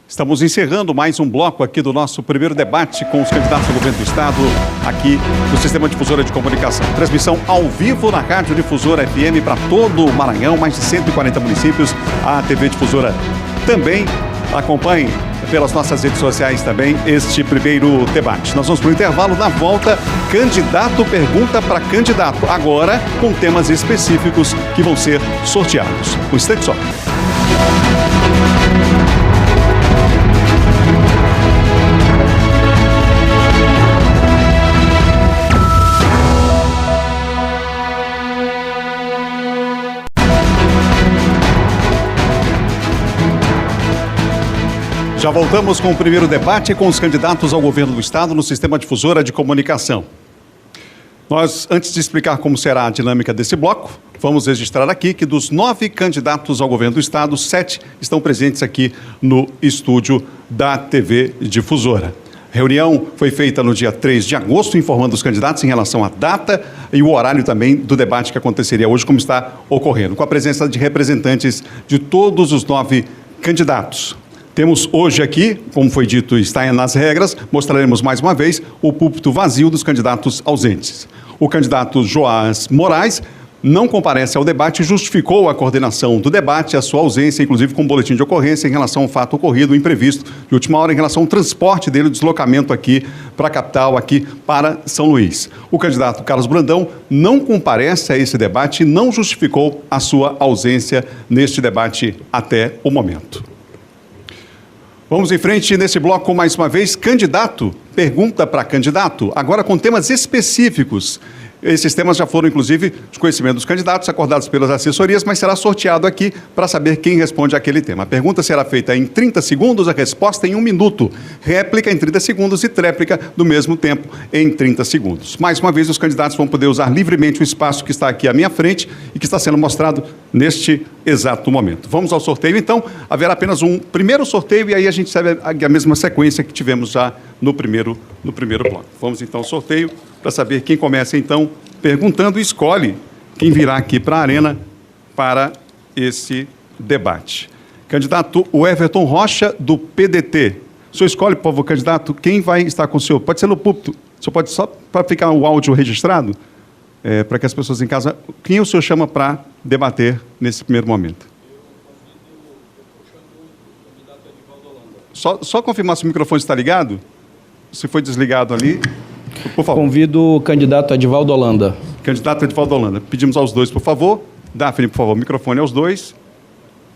Estamos encerrando mais um bloco aqui do nosso primeiro debate com os candidatos ao governo do Estado, aqui no Sistema Difusora de Comunicação. Transmissão ao vivo na Rádio Difusora FM para todo o Maranhão, mais de 140 municípios. A TV Difusora também acompanhe pelas nossas redes sociais também este primeiro debate. Nós vamos para o intervalo. Na volta, candidato pergunta para candidato, agora com temas específicos que vão ser sorteados. Um instante só. Já voltamos com o primeiro debate com os candidatos ao governo do Estado no Sistema Difusora de Comunicação. Nós, antes de explicar como será a dinâmica desse bloco, vamos registrar aqui que dos 9 candidatos ao governo do Estado, 7 estão presentes aqui no estúdio da TV Difusora. A reunião foi feita no dia 3 de agosto, informando os candidatos em relação à data e o horário também do debate que aconteceria hoje, como está ocorrendo, com a presença de representantes de todos os 9 candidatos. Temos hoje aqui, como foi dito, está nas regras, mostraremos mais uma vez o púlpito vazio dos candidatos ausentes. O candidato Joás Moraes não comparece ao debate e justificou a coordenação do debate, a sua ausência, inclusive com um boletim de ocorrência em relação ao fato ocorrido, imprevisto, de última hora, em relação ao transporte dele, o deslocamento aqui para a capital, aqui para São Luís. O candidato Carlos Brandão não comparece a esse debate e não justificou a sua ausência neste debate até o momento. Vamos em frente nesse bloco mais uma vez. Candidato, pergunta para candidato, agora com temas específicos. Esses temas já foram, inclusive, de conhecimento dos candidatos, acordados pelas assessorias, mas será sorteado aqui para saber quem responde àquele tema. A pergunta será feita em 30 segundos, a resposta em 1 minuto. Réplica em 30 segundos e tréplica do mesmo tempo em 30 segundos. Mais uma vez, os candidatos vão poder usar livremente o espaço que está aqui à minha frente e que está sendo mostrado neste exato momento. Vamos ao sorteio, então. Haverá apenas um primeiro sorteio e aí a gente segue a mesma sequência que tivemos já no primeiro bloco. Vamos, então, ao sorteio para saber quem começa, então, perguntando e escolhe quem virá aqui para a arena para esse debate. Candidato Everton Rocha, do PDT. O senhor escolhe, por favor, candidato, quem vai estar com o senhor. Pode ser no púlpito. O senhor pode, só para ficar o áudio registrado, para que as pessoas em casa... Quem o senhor chama para debater nesse primeiro momento? Só confirmar se o microfone está ligado. Se foi desligado ali... Por favor. Convido o candidato Edivaldo Holanda. Candidato Edivaldo Holanda. Pedimos aos dois, por favor. Daphne, por favor, microfone aos dois.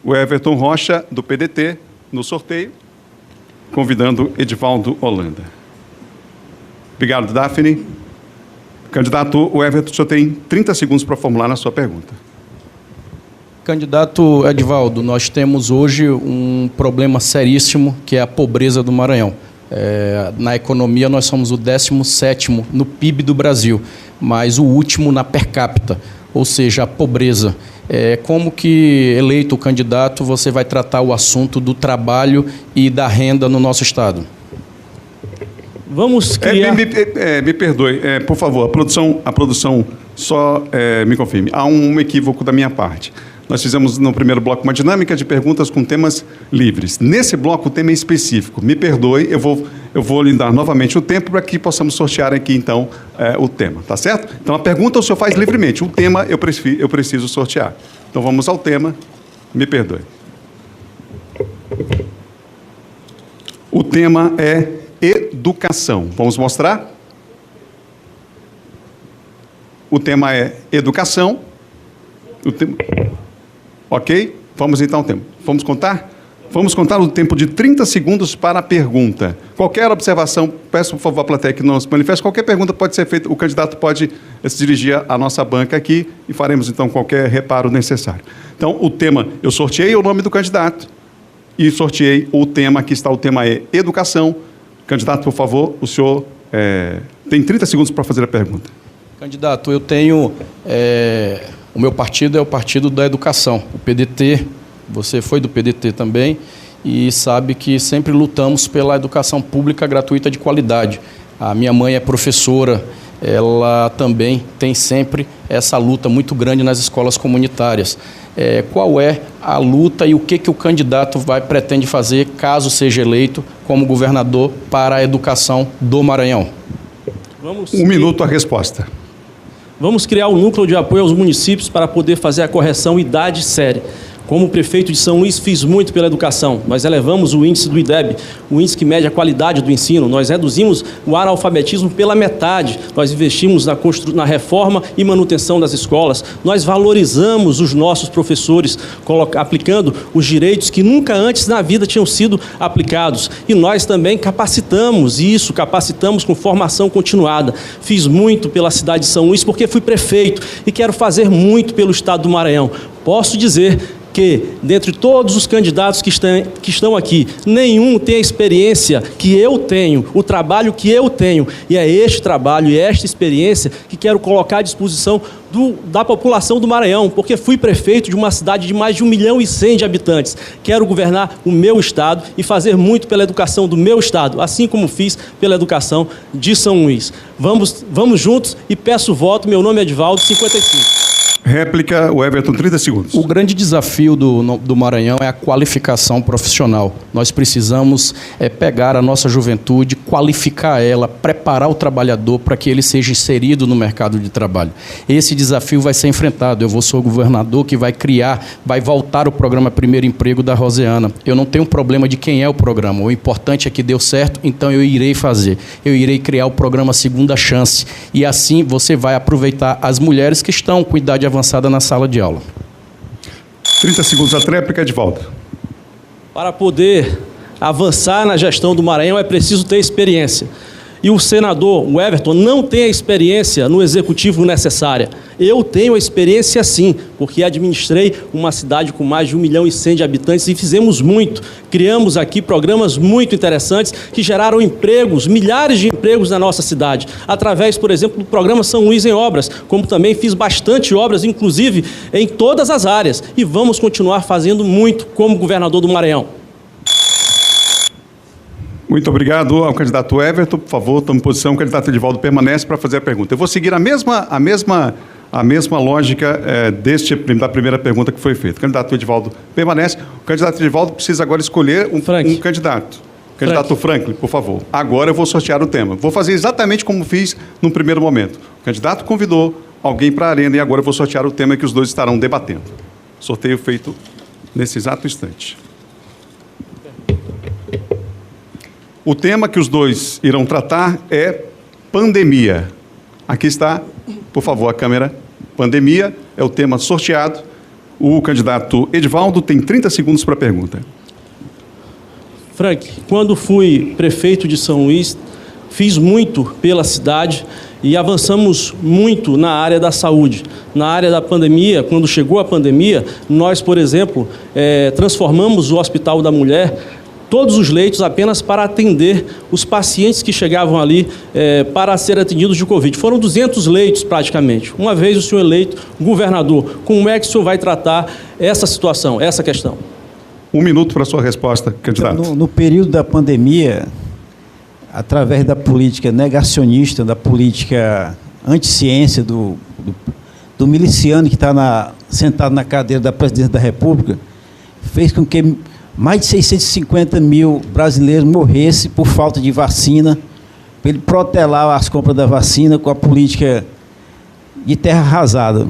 O Everton Rocha, do PDT, no sorteio, convidando Edivaldo Holanda. Obrigado, Daphne. Candidato, o Everton, o senhor tem 30 segundos para formular a sua pergunta. Candidato Edivaldo, nós temos hoje um problema seríssimo, que é a pobreza do Maranhão. Na economia, nós somos o 17º no PIB do Brasil, mas o último na per capita, ou seja, a pobreza. Como que, eleito o candidato, você vai tratar o assunto do trabalho e da renda no nosso Estado? Vamos criar... Me perdoe, por favor, a produção só me confirme. Há um equívoco da minha parte. Nós fizemos no primeiro bloco uma dinâmica de perguntas com temas livres. Nesse bloco o tema é específico. Me perdoe, eu vou lhe dar novamente o tempo para que possamos sortear aqui, então, o tema, tá certo? Então, a pergunta o senhor faz livremente. O tema eu preciso sortear. Então, vamos ao tema. Me perdoe. O tema é educação. Vamos mostrar? O tema é educação. Ok? Vamos então ao tempo. Vamos contar? Vamos contar o tempo de 30 segundos para a pergunta. Qualquer observação, peço por favor à plateia que não se manifeste, qualquer pergunta pode ser feita, o candidato pode se dirigir à nossa banca aqui e faremos então qualquer reparo necessário. Então, o tema, eu sorteei o nome do candidato e sorteei o tema, aqui está, o tema é educação. Candidato, por favor, o senhor tem 30 segundos para fazer a pergunta. Candidato, eu tenho... O meu partido é o Partido da Educação, o PDT. Você foi do PDT também e sabe que sempre lutamos pela educação pública gratuita de qualidade. A minha mãe é professora, ela também tem sempre essa luta muito grande nas escolas comunitárias. Qual é a luta e o que o candidato pretende fazer, caso seja eleito, como governador para a educação do Maranhão? Um minuto a resposta. Vamos criar um núcleo de apoio aos municípios para poder fazer a correção idade séria. Como prefeito de São Luís, fiz muito pela educação. Nós elevamos o índice do IDEB, o índice que mede a qualidade do ensino. Nós reduzimos o analfabetismo pela metade. Nós investimos na reforma e manutenção das escolas. Nós valorizamos os nossos professores, aplicando os direitos que nunca antes na vida tinham sido aplicados. E nós também capacitamos com formação continuada. Fiz muito pela cidade de São Luís porque fui prefeito e quero fazer muito pelo Estado do Maranhão. Posso dizer que, dentre todos os candidatos que estão aqui, nenhum tem a experiência que eu tenho, o trabalho que eu tenho. E é este trabalho e esta experiência que quero colocar à disposição da população do Maranhão, porque fui prefeito de uma cidade de mais de 1,1 milhão de habitantes. Quero governar o meu estado e fazer muito pela educação do meu estado, assim como fiz pela educação de São Luís. Vamos juntos e peço o voto. Meu nome é Edivaldo, 55. Réplica, o Everton, 30 segundos. O grande desafio do Maranhão é a qualificação profissional. Nós precisamos pegar a nossa juventude, qualificar ela, preparar o trabalhador para que ele seja inserido no mercado de trabalho. Esse desafio vai ser enfrentado. Eu sou o governador que vai voltar o programa Primeiro Emprego da Roseana. Eu não tenho problema de quem é o programa. O importante é que deu certo, então eu irei fazer. Eu irei criar o programa Segunda Chance. E assim você vai aproveitar as mulheres que estão com idade avançada na sala de aula. 30 segundos a tréplica, de volta. Para poder avançar na gestão do Maranhão é preciso ter experiência. E o senador, o Everton, não tem a experiência no executivo necessária. Eu tenho a experiência sim, porque administrei uma cidade com mais de 1,1 milhão de habitantes e fizemos muito. Criamos aqui programas muito interessantes que geraram empregos, milhares de empregos na nossa cidade, através, por exemplo, do programa São Luís em Obras, como também fiz bastante obras, inclusive em todas as áreas. E vamos continuar fazendo muito como governador do Maranhão. Muito obrigado ao candidato Everton. Por favor, tome posição. O candidato Edivaldo permanece para fazer a pergunta. Eu vou seguir a mesma lógica da primeira pergunta que foi feita. O candidato Edivaldo permanece. O candidato Edivaldo precisa agora escolher um candidato. Candidato Franklin, por favor. Agora eu vou sortear o tema. Vou fazer exatamente como fiz no primeiro momento. O candidato convidou alguém para a arena e agora eu vou sortear o tema que os dois estarão debatendo. Sorteio feito nesse exato instante. O tema que os dois irão tratar é pandemia. Aqui está, por favor, a câmera. Pandemia é o tema sorteado. O candidato Edivaldo tem 30 segundos para a pergunta. Frank, quando fui prefeito de São Luís, fiz muito pela cidade e avançamos muito na área da saúde. Na área da pandemia, quando chegou a pandemia, nós, por exemplo, transformamos o Hospital da Mulher, todos os leitos apenas para atender os pacientes que chegavam ali para ser atendidos de Covid. Foram 200 leitos praticamente. Uma vez o senhor eleito governador, como é que o senhor vai tratar essa situação, essa questão? 1 minuto para a sua resposta, candidato. Então, no período da pandemia, através da política negacionista, da política anti-ciência, do miliciano que está sentado na cadeira da presidência da República, fez com que mais de 650 mil brasileiros morressem por falta de vacina, para ele protelar as compras da vacina com a política de terra arrasada.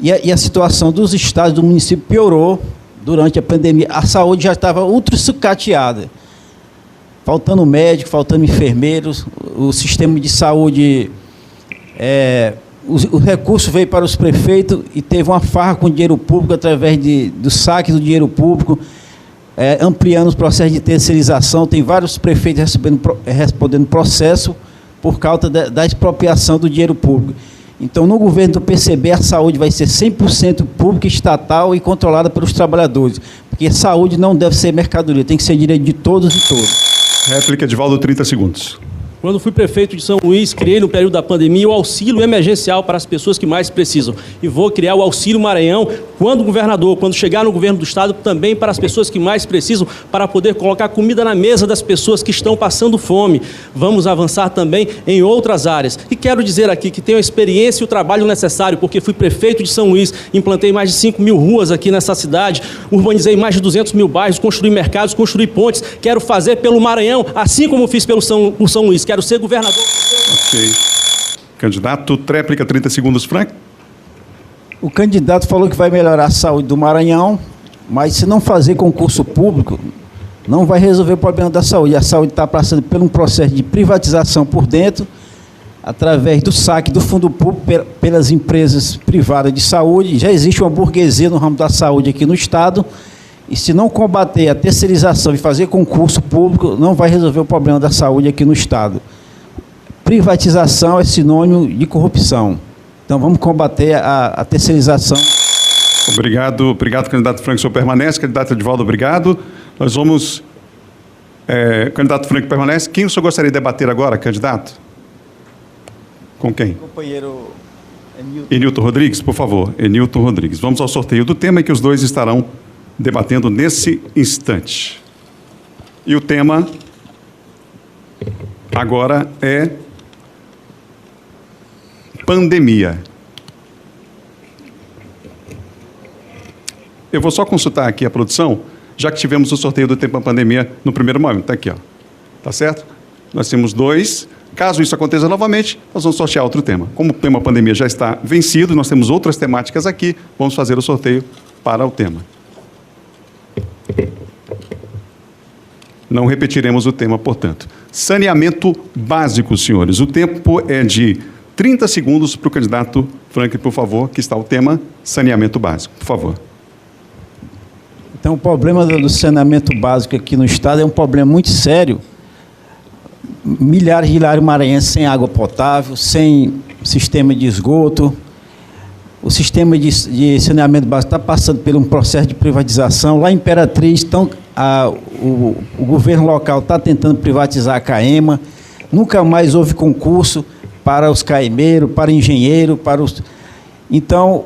E a situação dos estados do município piorou durante a pandemia. A saúde já estava ultra sucateada, faltando médicos, faltando enfermeiros, o sistema de saúde, o recurso veio para os prefeitos e teve uma farra com o dinheiro público através do saque do dinheiro público, ampliando os processos de terceirização. Tem vários prefeitos respondendo processo por causa da expropriação do dinheiro público. Então, no governo do PCB, a saúde vai ser 100% pública, estatal e controlada pelos trabalhadores, porque a saúde não deve ser mercadoria, tem que ser direito de todos e todos. Réplica, Edivaldo, 30 segundos. Quando fui prefeito de São Luís, criei no período da pandemia o auxílio emergencial para as pessoas que mais precisam. E vou criar o Auxílio Maranhão quando chegar no governo do estado, também para as pessoas que mais precisam, para poder colocar comida na mesa das pessoas que estão passando fome. Vamos avançar também em outras áreas. E quero dizer aqui que tenho a experiência e o trabalho necessário, porque fui prefeito de São Luís, implantei mais de 5 mil ruas aqui nessa cidade, urbanizei mais de 200 mil bairros, construí mercados, construí pontes. Quero fazer pelo Maranhão, assim como fiz por São Luís. Quero ser governador. Ok. Candidato, tréplica, 30 segundos, Frank. O candidato falou que vai melhorar a saúde do Maranhão, mas se não fazer concurso público, não vai resolver o problema da saúde. A saúde está passando por um processo de privatização por dentro, através do saque do fundo público pelas empresas privadas de saúde. Já existe uma burguesia no ramo da saúde aqui no estado, e se não combater a terceirização e fazer concurso público, não vai resolver o problema da saúde aqui no estado. Privatização é sinônimo de corrupção. Então vamos combater a terceirização. Obrigado, candidato Frank. O senhor permanece. Candidato Edivaldo, obrigado. Nós vamos... candidato Frank permanece. Quem o senhor gostaria de debater agora, candidato? Com quem? Companheiro Enilton Rodrigues, por favor. Enilton Rodrigues. Vamos ao sorteio do tema que os dois estarão debatendo nesse instante. E o tema agora é pandemia. Eu vou só consultar aqui a produção, já que tivemos o sorteio do tema pandemia no primeiro momento. Está aqui, ó. Tá certo? Nós temos 2. Caso isso aconteça novamente, nós vamos sortear outro tema. Como o tema pandemia já está vencido, nós temos outras temáticas aqui, vamos fazer o sorteio para o tema. Não repetiremos o tema, portanto. Saneamento básico, senhores. O tempo é de 30 segundos para o candidato Frank, por favor, que está o tema saneamento básico. Por favor. Então, o problema do saneamento básico aqui no estado é um problema muito sério. Milhares de lares maranhenses sem água potável, sem sistema de esgoto. O sistema de saneamento básico está passando por um processo de privatização. Lá em Imperatriz, o governo local está tentando privatizar a CAEMA. Nunca mais houve concurso para os caemeiros, para engenheiros, para os... Então,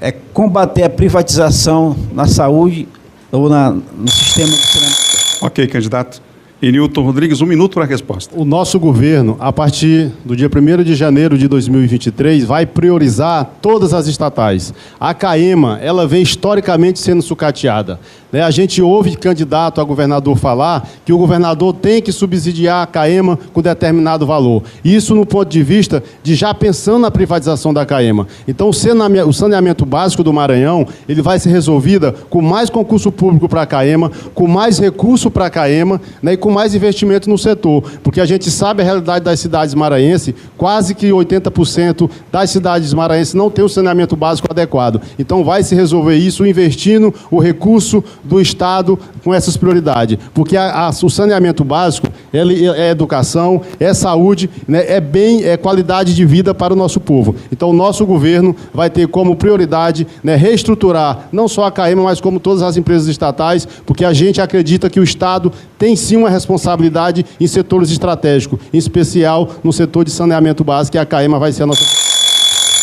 é combater a privatização na saúde ou no sistema de saneamento. Ok, candidato. Enilton Rodrigues, 1 minuto para a resposta. O nosso governo, a partir do dia 1º de janeiro de 2023, vai priorizar todas as estatais. A CAEMA, ela vem historicamente sendo sucateada. A gente ouve candidato a governador falar que o governador tem que subsidiar a CAEMA com determinado valor. Isso no ponto de vista de já pensando na privatização da CAEMA. Então, o saneamento básico do Maranhão, ele vai ser resolvido com mais concurso público para a CAEMA, com mais recurso para a CAEMA, né, e com mais investimento no setor. Porque a gente sabe a realidade das cidades maranhenses, quase que 80% das cidades maranhenses não tem o saneamento básico adequado. Então, vai se resolver isso investindo o recurso do Estado com essas prioridades. Porque o saneamento básico é educação, é saúde, né, é qualidade de vida para o nosso povo. Então, o nosso governo vai ter como prioridade, né, reestruturar não só a CAEMA, mas como todas as empresas estatais, porque a gente acredita que o Estado tem sim uma responsabilidade em setores estratégicos, em especial no setor de saneamento básico, e a CAEMA vai ser a nossa...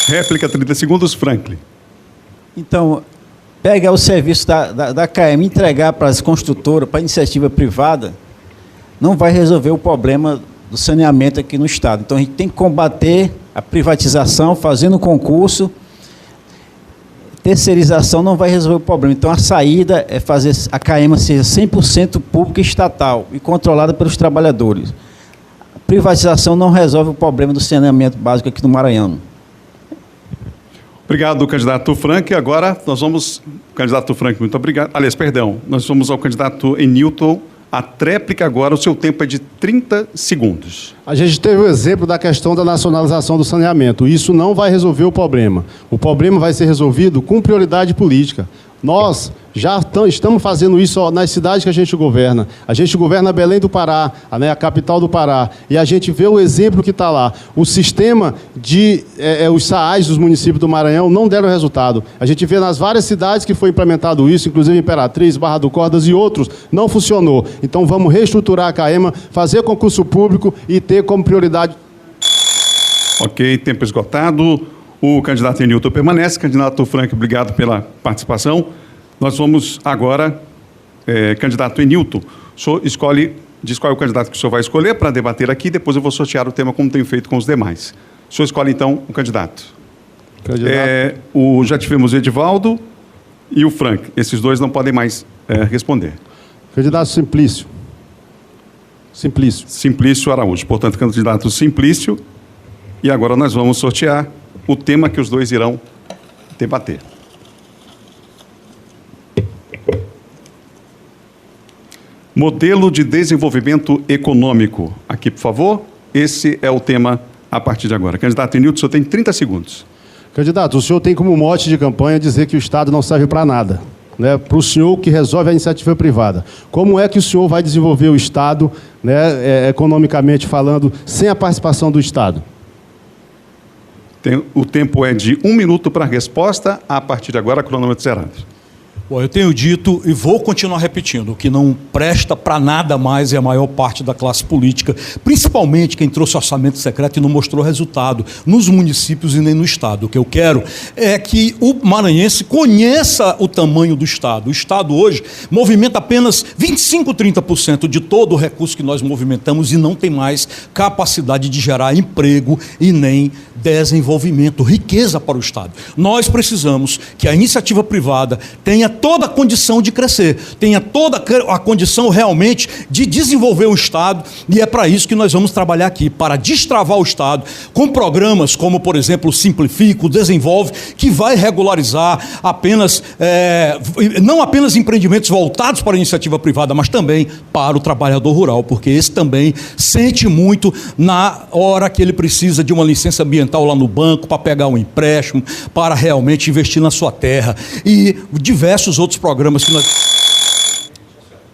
Réplica, 30 segundos, Franklin. Então, pegar o serviço da CAEMA e entregar para as construtoras, para a iniciativa privada, não vai resolver o problema do saneamento aqui no estado. Então, a gente tem que combater a privatização, fazendo concurso. Terceirização não vai resolver o problema. Então, a saída é fazer a CAEMA seja 100% pública e estatal e controlada pelos trabalhadores. A privatização não resolve o problema do saneamento básico aqui no Maranhão. Obrigado, candidato Frank. Agora nós vamos... Candidato Frank, muito obrigado. Aliás, perdão, nós vamos ao candidato Enilton. A tréplica agora, o seu tempo é de 30 segundos. A gente teve o exemplo da questão da nacionalização do saneamento. Isso não vai resolver o problema. O problema vai ser resolvido com prioridade política. Nós já estamos fazendo isso nas cidades que a gente governa. A gente governa Belém do Pará, né, a capital do Pará, e a gente vê o exemplo que está lá. O sistema de os SAAs dos municípios do Maranhão não deram resultado. A gente vê nas várias cidades que foi implementado isso, inclusive Imperatriz, Barra do Cordas e outros, não funcionou. Então vamos reestruturar a CAEMA, fazer concurso público e ter como prioridade... Ok, tempo esgotado. O candidato Enilton permanece. Candidato Frank, obrigado pela participação. Nós vamos agora, candidato Enilton, o senhor diz qual é o candidato que o senhor vai escolher para debater aqui, depois eu vou sortear o tema como tenho feito com os demais. O senhor escolhe, então, o candidato. Já tivemos o Edivaldo e o Frank. Esses dois não podem mais responder. Candidato Simplício. Simplício Araújo. Portanto, candidato Simplício. E agora nós vamos sortear o tema que os dois irão debater. Modelo de desenvolvimento econômico. Aqui, por favor. Esse é o tema a partir de agora. Candidato Enilton, o senhor tem 30 segundos. Candidato, o senhor tem como mote de campanha dizer que o Estado não serve para nada, né, para o senhor que resolve a iniciativa privada. Como é que o senhor vai desenvolver o Estado, né, economicamente falando, sem a participação do Estado? O tempo é de 1 minuto para a resposta. A partir de agora, cronômetro zerado. Bom, eu tenho dito e vou continuar repetindo, o que não presta para nada mais é a maior parte da classe política, principalmente quem trouxe orçamento secreto e não mostrou resultado nos municípios e nem no Estado. O que eu quero é que o maranhense conheça o tamanho do Estado. O Estado hoje movimenta apenas 25%, 30% de todo o recurso que nós movimentamos e não tem mais capacidade de gerar emprego e nem desenvolvimento, riqueza para o Estado. Nós precisamos que a iniciativa privada tenha toda a condição de crescer, tenha toda a condição realmente de desenvolver o Estado, e é para isso que nós vamos trabalhar aqui, para destravar o Estado, com programas como, por exemplo, o Simplifica, o Desenvolve, que vai regularizar não apenas empreendimentos voltados para a iniciativa privada, mas também para o trabalhador rural, porque esse também sente muito na hora que ele precisa de uma licença ambiental lá no banco, para pegar um empréstimo, para realmente investir na sua terra, e diversos outros programas que nós...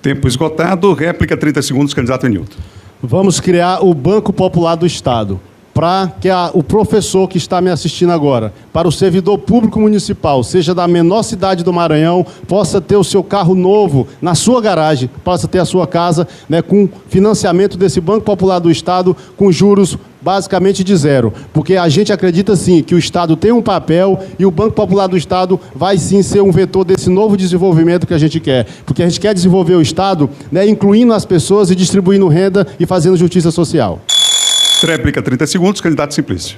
Tempo esgotado, réplica 30 segundos, candidato Enilton. Vamos criar o Banco Popular do Estado, para que o professor que está me assistindo agora, para o servidor público municipal, seja da menor cidade do Maranhão, possa ter o seu carro novo na sua garagem, possa ter a sua casa, né, com financiamento desse Banco Popular do Estado, com juros basicamente de zero, porque a gente acredita sim que o Estado tem um papel e o Banco Popular do Estado vai sim ser um vetor desse novo desenvolvimento que a gente quer, porque a gente quer desenvolver o Estado, né, incluindo as pessoas e distribuindo renda e fazendo justiça social. Réplica 30 segundos, candidato Simplício.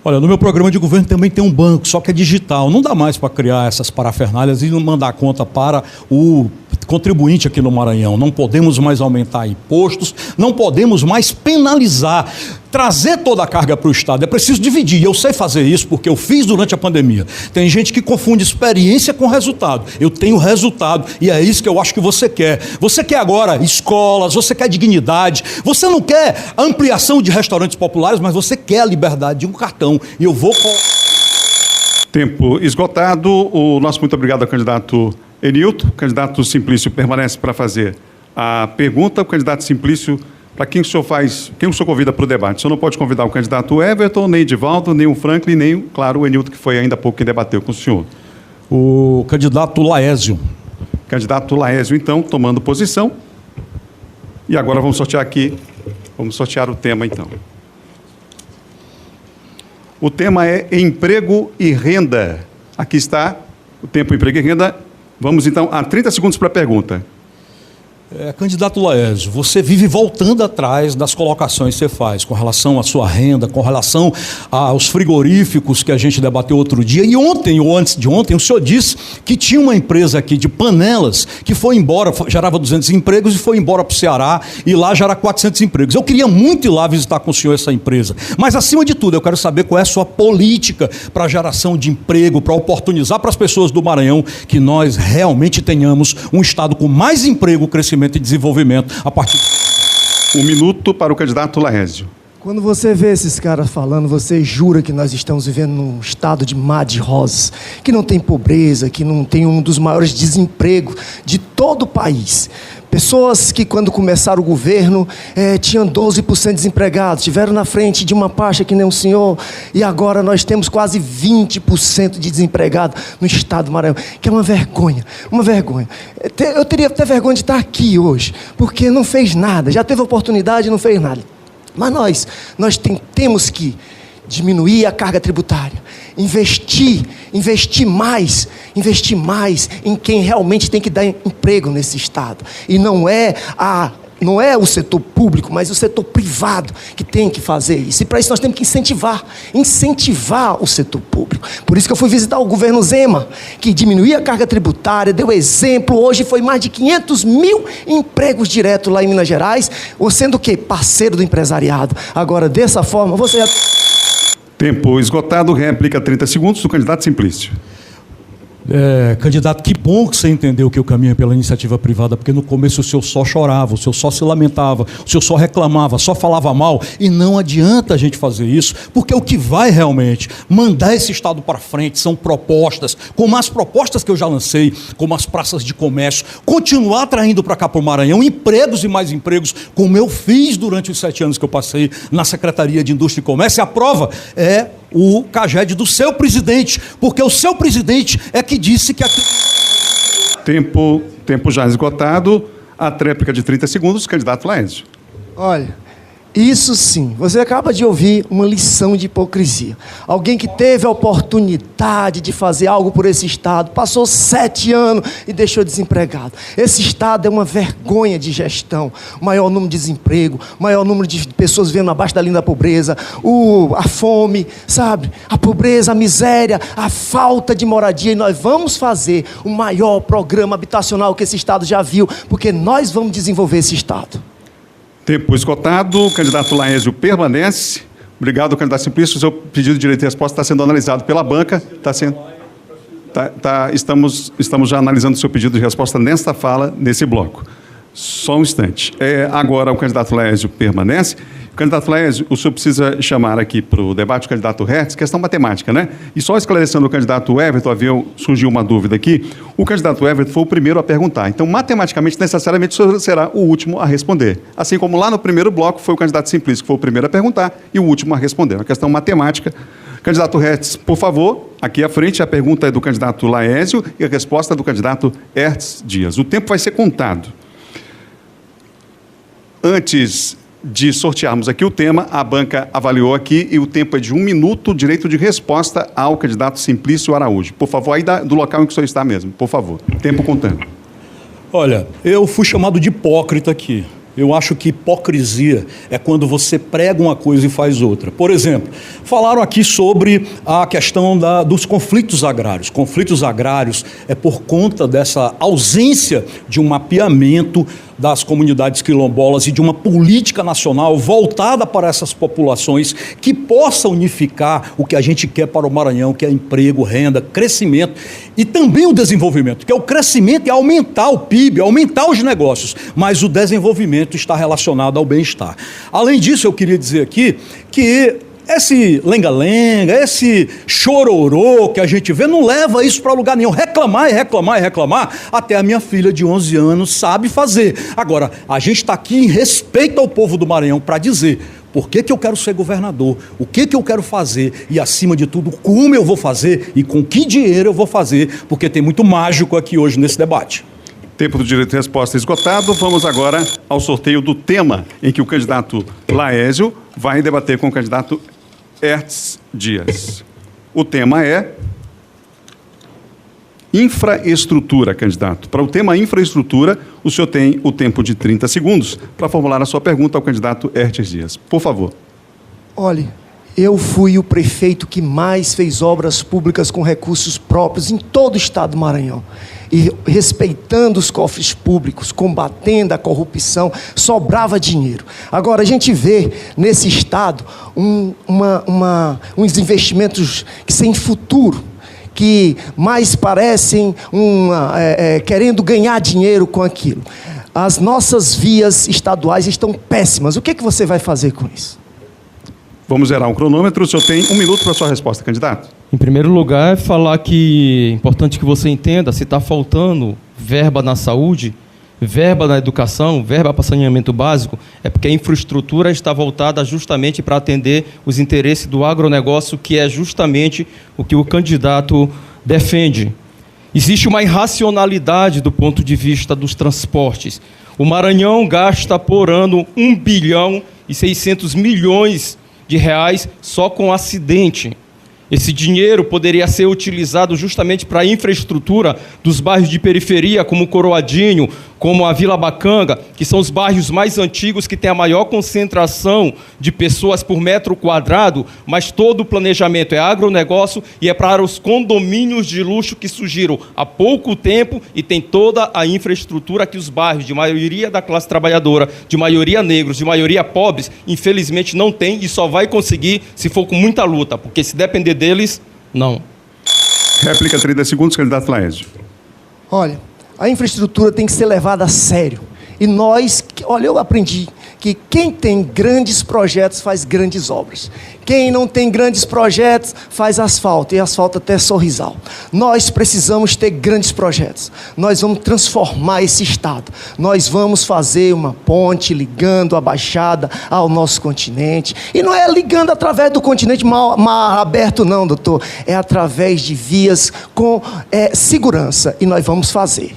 Olha, no meu programa de governo também tem um banco, só que é digital. Não dá mais para criar essas parafernálias e não mandar conta para o contribuinte aqui no Maranhão. Não podemos mais aumentar impostos, não podemos mais penalizar, trazer toda a carga para o Estado. É preciso dividir. Eu sei fazer isso porque eu fiz durante a pandemia. Tem gente que confunde experiência com resultado. Eu tenho resultado e é isso que eu acho que você quer. Você quer agora escolas, você quer dignidade, você não quer ampliação de restaurantes populares, mas você quer a liberdade de um cartão. E eu vou... Tempo esgotado. O nosso muito obrigado ao candidato Enilton. O candidato Simplício permanece para fazer a pergunta. O candidato Simplício, para quem o senhor convida para o debate? O senhor não pode convidar o candidato Everton, nem Edivaldo, nem o Franklin, nem, claro, o Enilton, que foi ainda há pouco quem debateu com o senhor. O candidato Laésio. Candidato Laésio, então, tomando posição. E agora vamos sortear aqui, vamos sortear o tema, então. O tema é emprego e renda. Aqui está o tempo emprego e renda. Vamos, então, a 30 segundos para a pergunta. Candidato Laésio, você vive voltando atrás das colocações que você faz com relação à sua renda, com relação aos frigoríficos que a gente debateu outro dia. E ontem, ou antes de ontem, o senhor disse que tinha uma empresa aqui de panelas que foi embora, gerava 200 empregos e foi embora para o Ceará e lá gera 400 empregos. Eu queria muito ir lá visitar com o senhor essa empresa. Mas, acima de tudo, eu quero saber qual é a sua política para a geração de emprego, para oportunizar para as pessoas do Maranhão que nós realmente tenhamos um estado com mais emprego, crescimento e desenvolvimento a partir... 1 minuto para o candidato Laésio. Quando você vê esses caras falando, você jura que nós estamos vivendo num estado de mar de rosas, que não tem pobreza, que não tem um dos maiores desempregos de todo o país. Pessoas que, quando começaram o governo, tinham 12% desempregados, estiveram na frente de uma pasta que nem o senhor, e agora nós temos quase 20% de desempregados no estado do Maranhão, que é uma vergonha, uma vergonha. Eu teria até vergonha de estar aqui hoje, porque não fez nada, já teve oportunidade e não fez nada. Mas nós temos que diminuir a carga tributária, investir mais em quem realmente tem que dar emprego nesse estado. E não é o setor público, mas o setor privado que tem que fazer isso. E para isso nós temos que incentivar o setor público. Por isso que eu fui visitar o governo Zema, que diminuía a carga tributária, deu exemplo. Hoje foi mais de 500 mil empregos diretos lá em Minas Gerais, ou sendo o quê? Parceiro do empresariado. Agora, dessa forma, você... Tempo esgotado, réplica 30 segundos do candidato Simplício. Candidato, que bom que você entendeu que eu caminho pela iniciativa privada, porque no começo o senhor só chorava, o senhor só se lamentava, o senhor só reclamava, só falava mal, e não adianta a gente fazer isso, porque o que vai realmente mandar esse estado para frente são propostas, como as propostas que eu já lancei, como as praças de comércio, continuar atraindo para cá para o Maranhão empregos e mais empregos, como eu fiz durante os 7 anos que eu passei na Secretaria de Indústria e Comércio, e a prova é o CAGED do seu presidente, porque o seu presidente é que disse que aqui... Tempo já esgotado. A tréplica de 30 segundos, candidato Laércio. Olha, isso sim, você acaba de ouvir uma lição de hipocrisia. Alguém que teve a oportunidade de fazer algo por esse Estado, passou 7 anos e deixou desempregado. Esse Estado é uma vergonha de gestão. O maior número de desemprego, o maior número de pessoas vivendo abaixo da linha da pobreza, a fome, sabe? A pobreza, a miséria, a falta de moradia. E nós vamos fazer o maior programa habitacional que esse Estado já viu, porque nós vamos desenvolver esse Estado. Tempo esgotado. O candidato Laércio permanece. Obrigado, candidato Simplício. O seu pedido de direito de resposta está sendo analisado pela banca. Estamos já analisando o seu pedido de resposta nesta fala, nesse bloco. Só um instante. Agora o candidato Laércio permanece. Candidato Laércio, o senhor precisa chamar aqui para o debate o candidato Hertz, questão matemática, né? E só esclarecendo o candidato Everton, surgiu uma dúvida aqui. O candidato Everton foi o primeiro a perguntar. Então, matematicamente, necessariamente, o senhor será o último a responder. Assim como lá no primeiro bloco foi o candidato Simplício que foi o primeiro a perguntar e o último a responder. Uma questão matemática. Candidato Hertz, por favor, aqui à frente a pergunta é do candidato Laércio e a resposta é do candidato Hertz Dias. O tempo vai ser contado. Antes de sortearmos aqui o tema, a banca avaliou aqui e o tempo é de 1 minuto, direito de resposta ao candidato Simplício Araújo. Por favor, aí do local em que o senhor está mesmo, por favor. Tempo contando. Olha, eu fui chamado de hipócrita aqui. Eu acho que hipocrisia é quando você prega uma coisa e faz outra. Por exemplo, falaram aqui sobre a questão dos conflitos agrários. Conflitos agrários é por conta dessa ausência de um mapeamento das comunidades quilombolas e de uma política nacional voltada para essas populações que possa unificar o que a gente quer para o Maranhão, que é emprego, renda, crescimento e também o desenvolvimento, que é o crescimento e aumentar o PIB, aumentar os negócios, mas o desenvolvimento está relacionado ao bem-estar. Além disso, eu queria dizer aqui que esse lenga-lenga, esse chororô que a gente vê, não leva isso para lugar nenhum. Reclamar e reclamar e reclamar, até a minha filha de 11 anos sabe fazer. Agora, a gente está aqui em respeito ao povo do Maranhão para dizer por que eu quero ser governador, o que eu quero fazer e, acima de tudo, como eu vou fazer e com que dinheiro eu vou fazer, porque tem muito mágico aqui hoje nesse debate. Tempo do direito de resposta esgotado. Vamos agora ao sorteio do tema em que o candidato Laércio vai debater com o candidato Hertz Dias. O tema é infraestrutura, candidato. Para o tema infraestrutura, o senhor tem o tempo de 30 segundos para formular a sua pergunta ao candidato Hertz Dias. Por favor. Olha, eu fui o prefeito que mais fez obras públicas com recursos próprios em todo o estado do Maranhão. E respeitando os cofres públicos, combatendo a corrupção, sobrava dinheiro. Agora, a gente vê nesse estado uns investimentos que sem futuro, que mais parecem querendo ganhar dinheiro com aquilo. As nossas vias estaduais estão péssimas. O que você vai fazer com isso? Vamos zerar um cronômetro. O senhor tem 1 minuto para a sua resposta, candidato. Em primeiro lugar, é falar que é importante que você entenda, se está faltando verba na saúde, verba na educação, verba para saneamento básico, é porque a infraestrutura está voltada justamente para atender os interesses do agronegócio, que é justamente o que o candidato defende. Existe uma irracionalidade do ponto de vista dos transportes. O Maranhão gasta por ano 1,6 bilhão de reais só com acidente. Esse dinheiro poderia ser utilizado justamente para a infraestrutura dos bairros de periferia, como Coroadinho, como a Vila Bacanga, que são os bairros mais antigos, que têm a maior concentração de pessoas por metro quadrado, mas todo o planejamento é agronegócio e é para os condomínios de luxo que surgiram há pouco tempo e tem toda a infraestrutura que os bairros, de maioria da classe trabalhadora, de maioria negros, de maioria pobres, infelizmente não tem e só vai conseguir se for com muita luta, porque se depender deles, não. Réplica, 30 segundos, candidato Laércio. Olha, a infraestrutura tem que ser levada a sério. E nós, olha, eu aprendi que quem tem grandes projetos faz grandes obras. Quem não tem grandes projetos faz asfalto, e asfalto até Sorrisal. Nós precisamos ter grandes projetos. Nós vamos transformar esse estado. Nós vamos fazer uma ponte ligando a Baixada ao nosso continente. E não é ligando através do continente mar aberto não, doutor. É através de vias com segurança. E nós vamos fazer.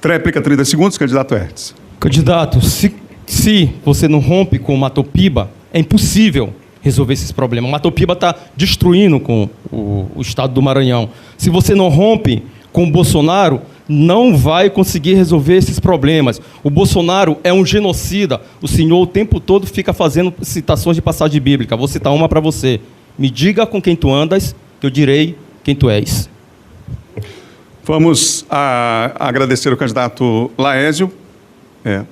Tréplica, 30 segundos, candidato Hertz. Candidato, se você não rompe com o Matopiba, é impossível resolver esses problemas. O Matopiba está destruindo com o estado do Maranhão. Se você não rompe com o Bolsonaro, não vai conseguir resolver esses problemas. O Bolsonaro é um genocida. O senhor o tempo todo fica fazendo citações de passagem bíblica. Vou citar uma para você. Me diga com quem tu andas, que eu direi quem tu és. Vamos agradecer o candidato Laésio.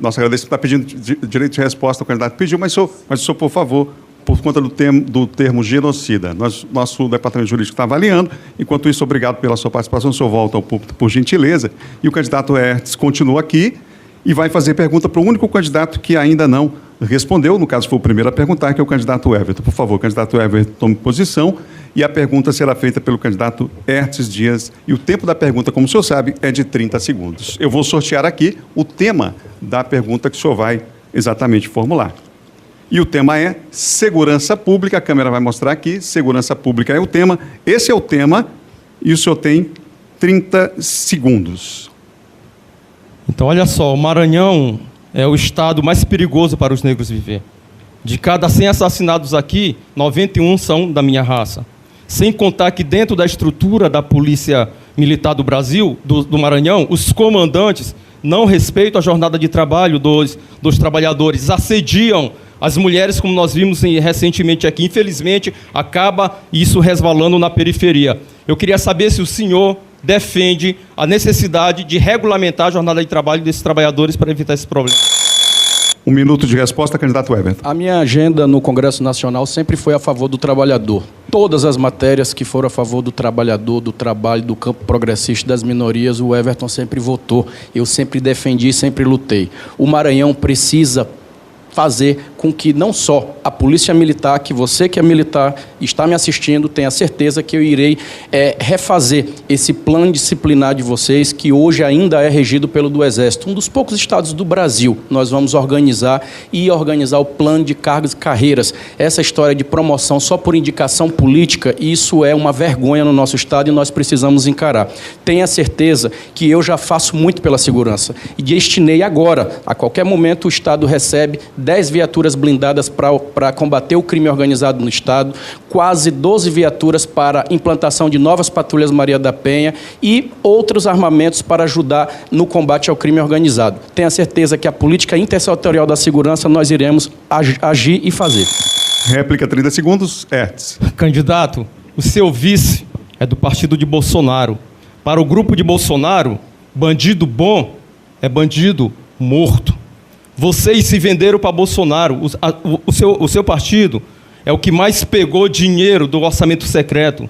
Nosso agradecimento está pedindo direito de resposta, o candidato pediu, mas o senhor, por favor, por conta do termo genocida. Nosso departamento jurídico está avaliando. Enquanto isso, obrigado pela sua participação. O senhor volta ao público, por gentileza. E o candidato Hertz continua aqui e vai fazer pergunta para o único candidato que ainda não respondeu. No caso, foi o primeiro a perguntar, que é o candidato Everton. Por favor, candidato Everton, tome posição. E a pergunta será feita pelo candidato Hertz Dias. E o tempo da pergunta, como o senhor sabe, é de 30 segundos. Eu vou sortear aqui o tema da pergunta que o senhor vai exatamente formular. E o tema é segurança pública. A câmera vai mostrar aqui. Segurança pública é o tema. Esse é o tema e o senhor tem 30 segundos. Então, olha só, o Maranhão é o estado mais perigoso para os negros viver. De cada 100 assassinados aqui, 91 são da minha raça. Sem contar que dentro da estrutura da Polícia Militar do Brasil, do Maranhão, os comandantes não respeitam a jornada de trabalho dos trabalhadores, assediam as mulheres, como nós vimos recentemente aqui. Infelizmente, acaba isso resvalando na periferia. Eu queria saber se o senhor defende a necessidade de regulamentar a jornada de trabalho desses trabalhadores para evitar esse problema. 1 minuto de resposta, candidato Everton. A minha agenda no Congresso Nacional sempre foi a favor do trabalhador. Todas as matérias que foram a favor do trabalhador, do trabalho, do campo progressista, das minorias, o Everton sempre votou. Eu sempre defendi, sempre lutei. O Maranhão precisa fazer com que não só a Polícia Militar, que você que é militar está me assistindo, tenha certeza que eu irei refazer esse plano disciplinar de vocês, que hoje ainda é regido pelo do Exército. Um dos poucos estados do Brasil, nós vamos organizar o plano de cargos e carreiras. Essa história de promoção só por indicação política, isso é uma vergonha no nosso estado e nós precisamos encarar. Tenha certeza que eu já faço muito pela segurança e destinei agora, a qualquer momento o estado recebe 10 viaturas blindadas para combater o crime organizado no estado, quase 12 viaturas para implantação de novas patrulhas Maria da Penha e outros armamentos para ajudar no combate ao crime organizado. Tenha certeza que a política intersetorial da segurança nós iremos agir e fazer. Réplica, 30 segundos. Hertz. Candidato, o seu vice é do partido de Bolsonaro. Para o grupo de Bolsonaro, bandido bom é bandido morto. Vocês se venderam para Bolsonaro. O seu partido é o que mais pegou dinheiro do orçamento secreto.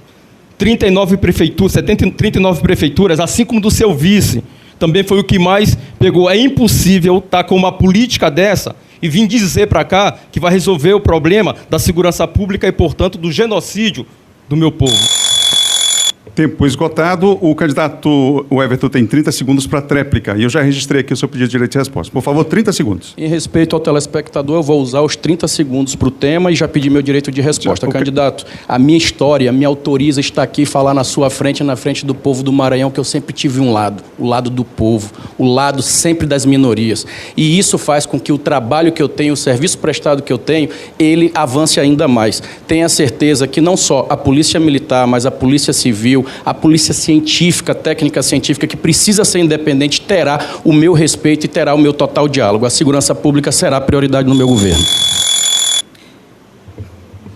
39 prefeituras, assim como do seu vice, também foi o que mais pegou. É impossível estar com uma política dessa e vir dizer para cá que vai resolver o problema da segurança pública e, portanto, do genocídio do meu povo. Tempo esgotado. O candidato Everton tem 30 segundos para tréplica. E eu já registrei aqui o seu pedido de direito de resposta. Por favor, 30 segundos. Em respeito ao telespectador, eu vou usar os 30 segundos para o tema e já pedi meu direito de resposta. Candidato, a minha história me autoriza a estar aqui e falar na sua frente e na frente do povo do Maranhão, que eu sempre tive um lado, o lado do povo, o lado sempre das minorias. E isso faz com que o trabalho que eu tenho, o serviço prestado que eu tenho, ele avance ainda mais. Tenha certeza que não só a Polícia Militar, mas a Polícia Civil, a polícia científica, técnica científica, que precisa ser independente, terá o meu respeito e terá o meu total diálogo. A segurança pública será prioridade no meu governo.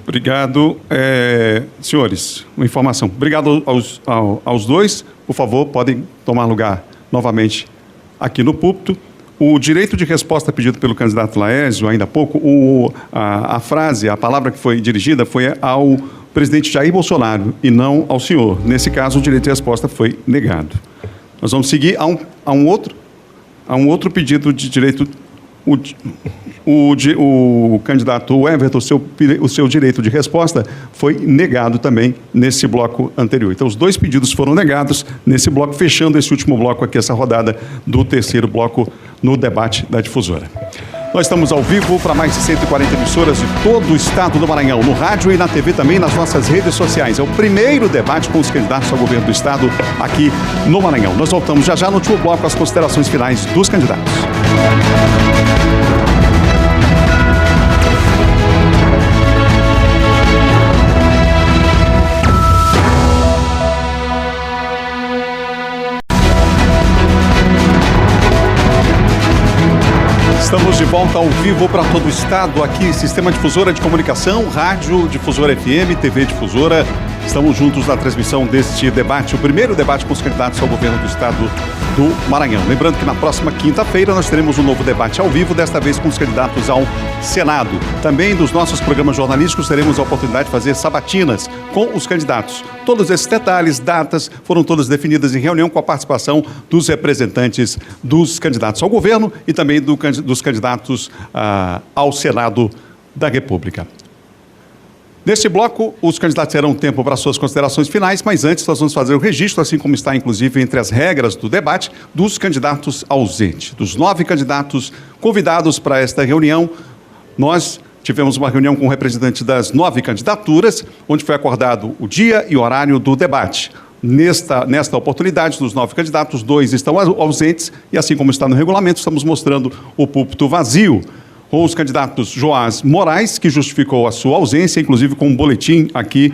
Obrigado. Senhores, uma informação. Obrigado aos dois. Por favor, podem tomar lugar novamente aqui no púlpito. O direito de resposta pedido pelo candidato Laésio, ainda há pouco, a frase, a palavra que foi dirigida foi ao presidente Jair Bolsonaro e não ao senhor. Nesse caso, o direito de resposta foi negado. Nós vamos seguir a um outro pedido de direito O candidato Everton, o seu direito de resposta foi negado também nesse bloco anterior. Então, os dois pedidos foram negados nesse bloco, fechando esse último bloco aqui, essa rodada do terceiro bloco no debate da Difusora. Nós estamos ao vivo para mais de 140 emissoras de todo o estado do Maranhão, no rádio e na TV também, nas nossas redes sociais. É o primeiro debate com os candidatos ao governo do estado aqui no Maranhão. Nós voltamos já no último bloco às considerações finais dos candidatos. Estamos de volta ao vivo para todo o estado, aqui, Sistema Difusora de Comunicação, Rádio Difusora FM, TV Difusora. Estamos juntos na transmissão deste debate, o primeiro debate com os candidatos ao governo do estado do Maranhão. Lembrando que na próxima quinta-feira nós teremos um novo debate ao vivo, desta vez com os candidatos ao Senado. Também dos nossos programas jornalísticos teremos a oportunidade de fazer sabatinas com os candidatos. Todos esses detalhes, datas, foram todas definidas em reunião com a participação dos representantes dos candidatos ao governo e também dos candidatos ao Senado da República. Neste bloco, os candidatos terão tempo para suas considerações finais, mas antes nós vamos fazer o registro, assim como está inclusive entre as regras do debate, dos candidatos ausentes. Dos 9 candidatos convidados para esta reunião, nós tivemos uma reunião com o representante das 9 candidaturas, onde foi acordado o dia e o horário do debate. Nesta oportunidade, dos 9 candidatos, 2 estão ausentes e, assim como está no regulamento, estamos mostrando o púlpito vazio, com os candidatos Joás Moraes, que justificou a sua ausência, inclusive com um boletim aqui,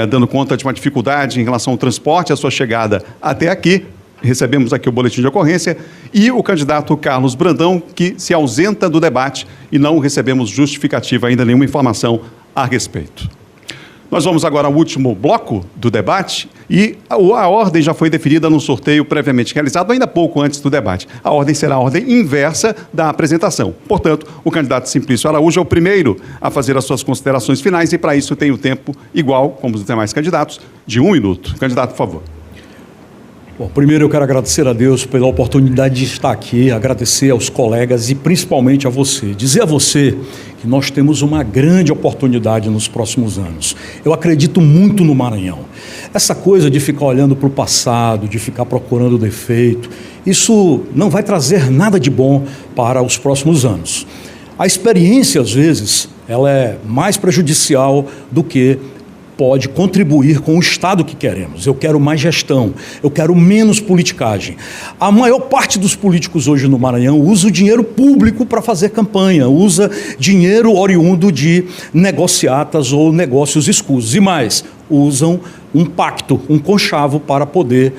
dando conta de uma dificuldade em relação ao transporte, a sua chegada até aqui. Recebemos aqui o boletim de ocorrência, e o candidato Carlos Brandão, que se ausenta do debate e não recebemos justificativa ainda, nenhuma informação a respeito. Nós vamos agora ao último bloco do debate e a ordem já foi definida no sorteio previamente realizado, ainda pouco antes do debate. A ordem será a ordem inversa da apresentação. Portanto, o candidato Simplício Araújo é o primeiro a fazer as suas considerações finais e, para isso, tem o tempo igual, como os demais candidatos, de 1 minuto. Candidato, por favor. Bom, primeiro eu quero agradecer a Deus pela oportunidade de estar aqui, agradecer aos colegas e principalmente a você. Dizer a você que nós temos uma grande oportunidade nos próximos anos. Eu acredito muito no Maranhão. Essa coisa de ficar olhando para o passado, de ficar procurando defeito, isso não vai trazer nada de bom para os próximos anos. A experiência, às vezes, ela é mais prejudicial do que pode contribuir com o Estado que queremos. Eu quero mais gestão, eu quero menos politicagem. A maior parte dos políticos hoje no Maranhão usa o dinheiro público para fazer campanha, usa dinheiro oriundo de negociatas ou negócios escusos. E mais, usam um pacto, um conchavo para poder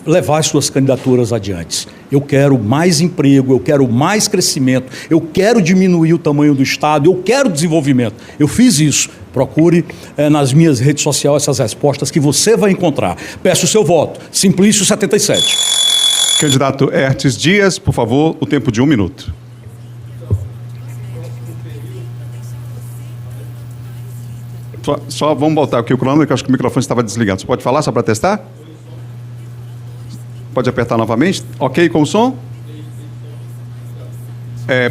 levar as suas candidaturas adiante. Eu quero mais emprego, eu quero mais crescimento, eu quero diminuir o tamanho do Estado, eu quero desenvolvimento. Eu fiz isso. Procure nas minhas redes sociais essas respostas que você vai encontrar. Peço o seu voto. Simplício 77. Candidato Hertes Dias, por favor, o tempo de 1 minuto. Só vamos voltar aqui o cronômetro, que eu acho que o microfone estava desligado. Você pode falar só para testar? Pode apertar novamente? Ok com o som?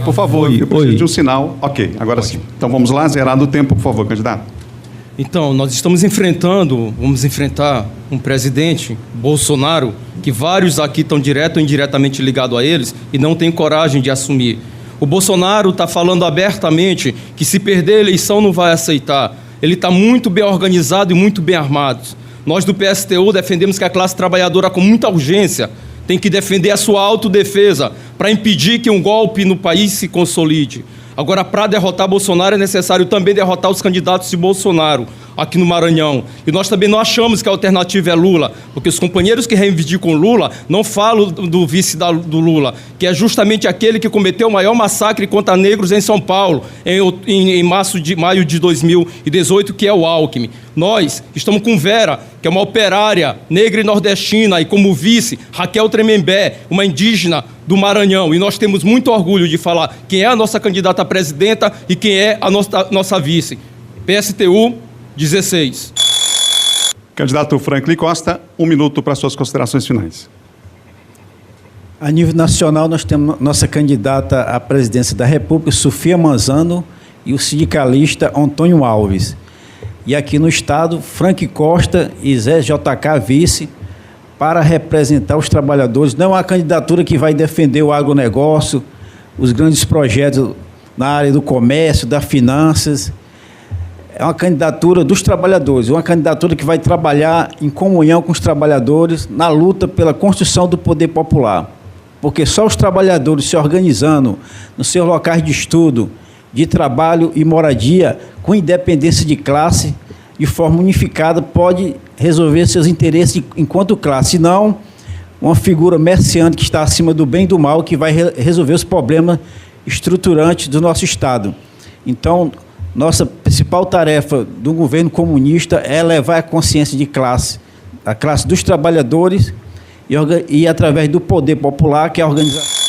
Por favor, eu preciso de um sinal. Ok, agora sim. Então vamos lá, zerado o tempo, por favor, candidato. Então, nós vamos enfrentar um presidente, Bolsonaro, que vários aqui estão direto ou indiretamente ligados a eles e não têm coragem de assumir. O Bolsonaro está falando abertamente que se perder a eleição não vai aceitar. Ele está muito bem organizado e muito bem armado. Nós do PSTU defendemos que a classe trabalhadora, com muita urgência, tem que defender a sua autodefesa para impedir que um golpe no país se consolide. Agora, para derrotar Bolsonaro, é necessário também derrotar os candidatos de Bolsonaro aqui no Maranhão. E nós também não achamos que a alternativa é Lula, porque os companheiros que reivindicam Lula não falam do vice do Lula, que é justamente aquele que cometeu o maior massacre contra negros em São Paulo, em maio de 2018, que é o Alckmin. Nós estamos com Vera, que é uma operária negra e nordestina, e como vice, Raquel Tremembé, uma indígena do Maranhão. E nós temos muito orgulho de falar quem é a nossa candidata a presidenta e quem é a nossa vice. PSTU 16. Candidato Franklin Costa, 1 minuto para suas considerações finais. A nível nacional, nós temos nossa candidata à presidência da República, Sofia Manzano, e o sindicalista Antônio Alves. E aqui no estado, Frank Costa e Zé JK vice, para representar os trabalhadores. Não é uma candidatura que vai defender o agronegócio, os grandes projetos na área do comércio, das finanças. É uma candidatura dos trabalhadores, uma candidatura que vai trabalhar em comunhão com os trabalhadores na luta pela construção do poder popular. Porque só os trabalhadores se organizando nos seus locais de estudo, de trabalho e moradia, com independência de classe, de forma unificada, pode resolver seus interesses enquanto classe, não uma figura merceante que está acima do bem e do mal, que vai resolver os problemas estruturantes do nosso Estado. Então, nossa principal tarefa do governo comunista é levar a consciência de classe, a classe dos trabalhadores e através do poder popular, que é a organização.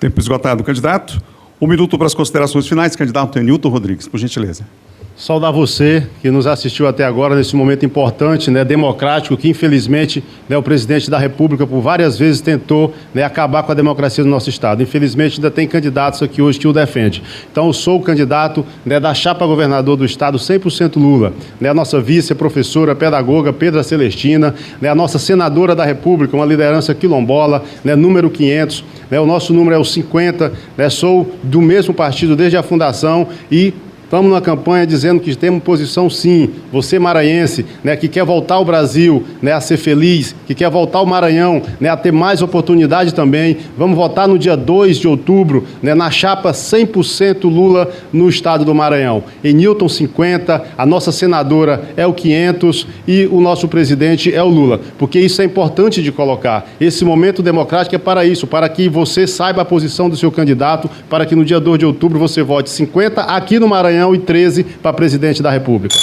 Tempo esgotado, candidato. 1 minuto para as considerações finais, candidato Nilton Rodrigues, por gentileza. Saudar você que nos assistiu até agora nesse momento importante, democrático, que infelizmente o presidente da República por várias vezes tentou acabar com a democracia do nosso Estado. Infelizmente ainda tem candidatos aqui hoje que o defendem. Então eu sou o candidato da chapa governador do Estado 100% Lula. A nossa vice, a professora, pedagoga Pedra Celestina, a nossa senadora da República, uma liderança quilombola, número 500, o nosso número é o 50, sou do mesmo partido desde a fundação e estamos na campanha dizendo que temos posição sim, você maranhense, que quer voltar ao Brasil, a ser feliz, que quer voltar ao Maranhão, a ter mais oportunidade também. Vamos votar no dia 2 de outubro, na chapa 100% Lula no estado do Maranhão. Nilton 50, a nossa senadora é o 500 e o nosso presidente é o Lula, porque isso é importante de colocar. Esse momento democrático é para isso, para que você saiba a posição do seu candidato, para que no dia 2 de outubro você vote 50 aqui no Maranhão e 13 para presidente da República.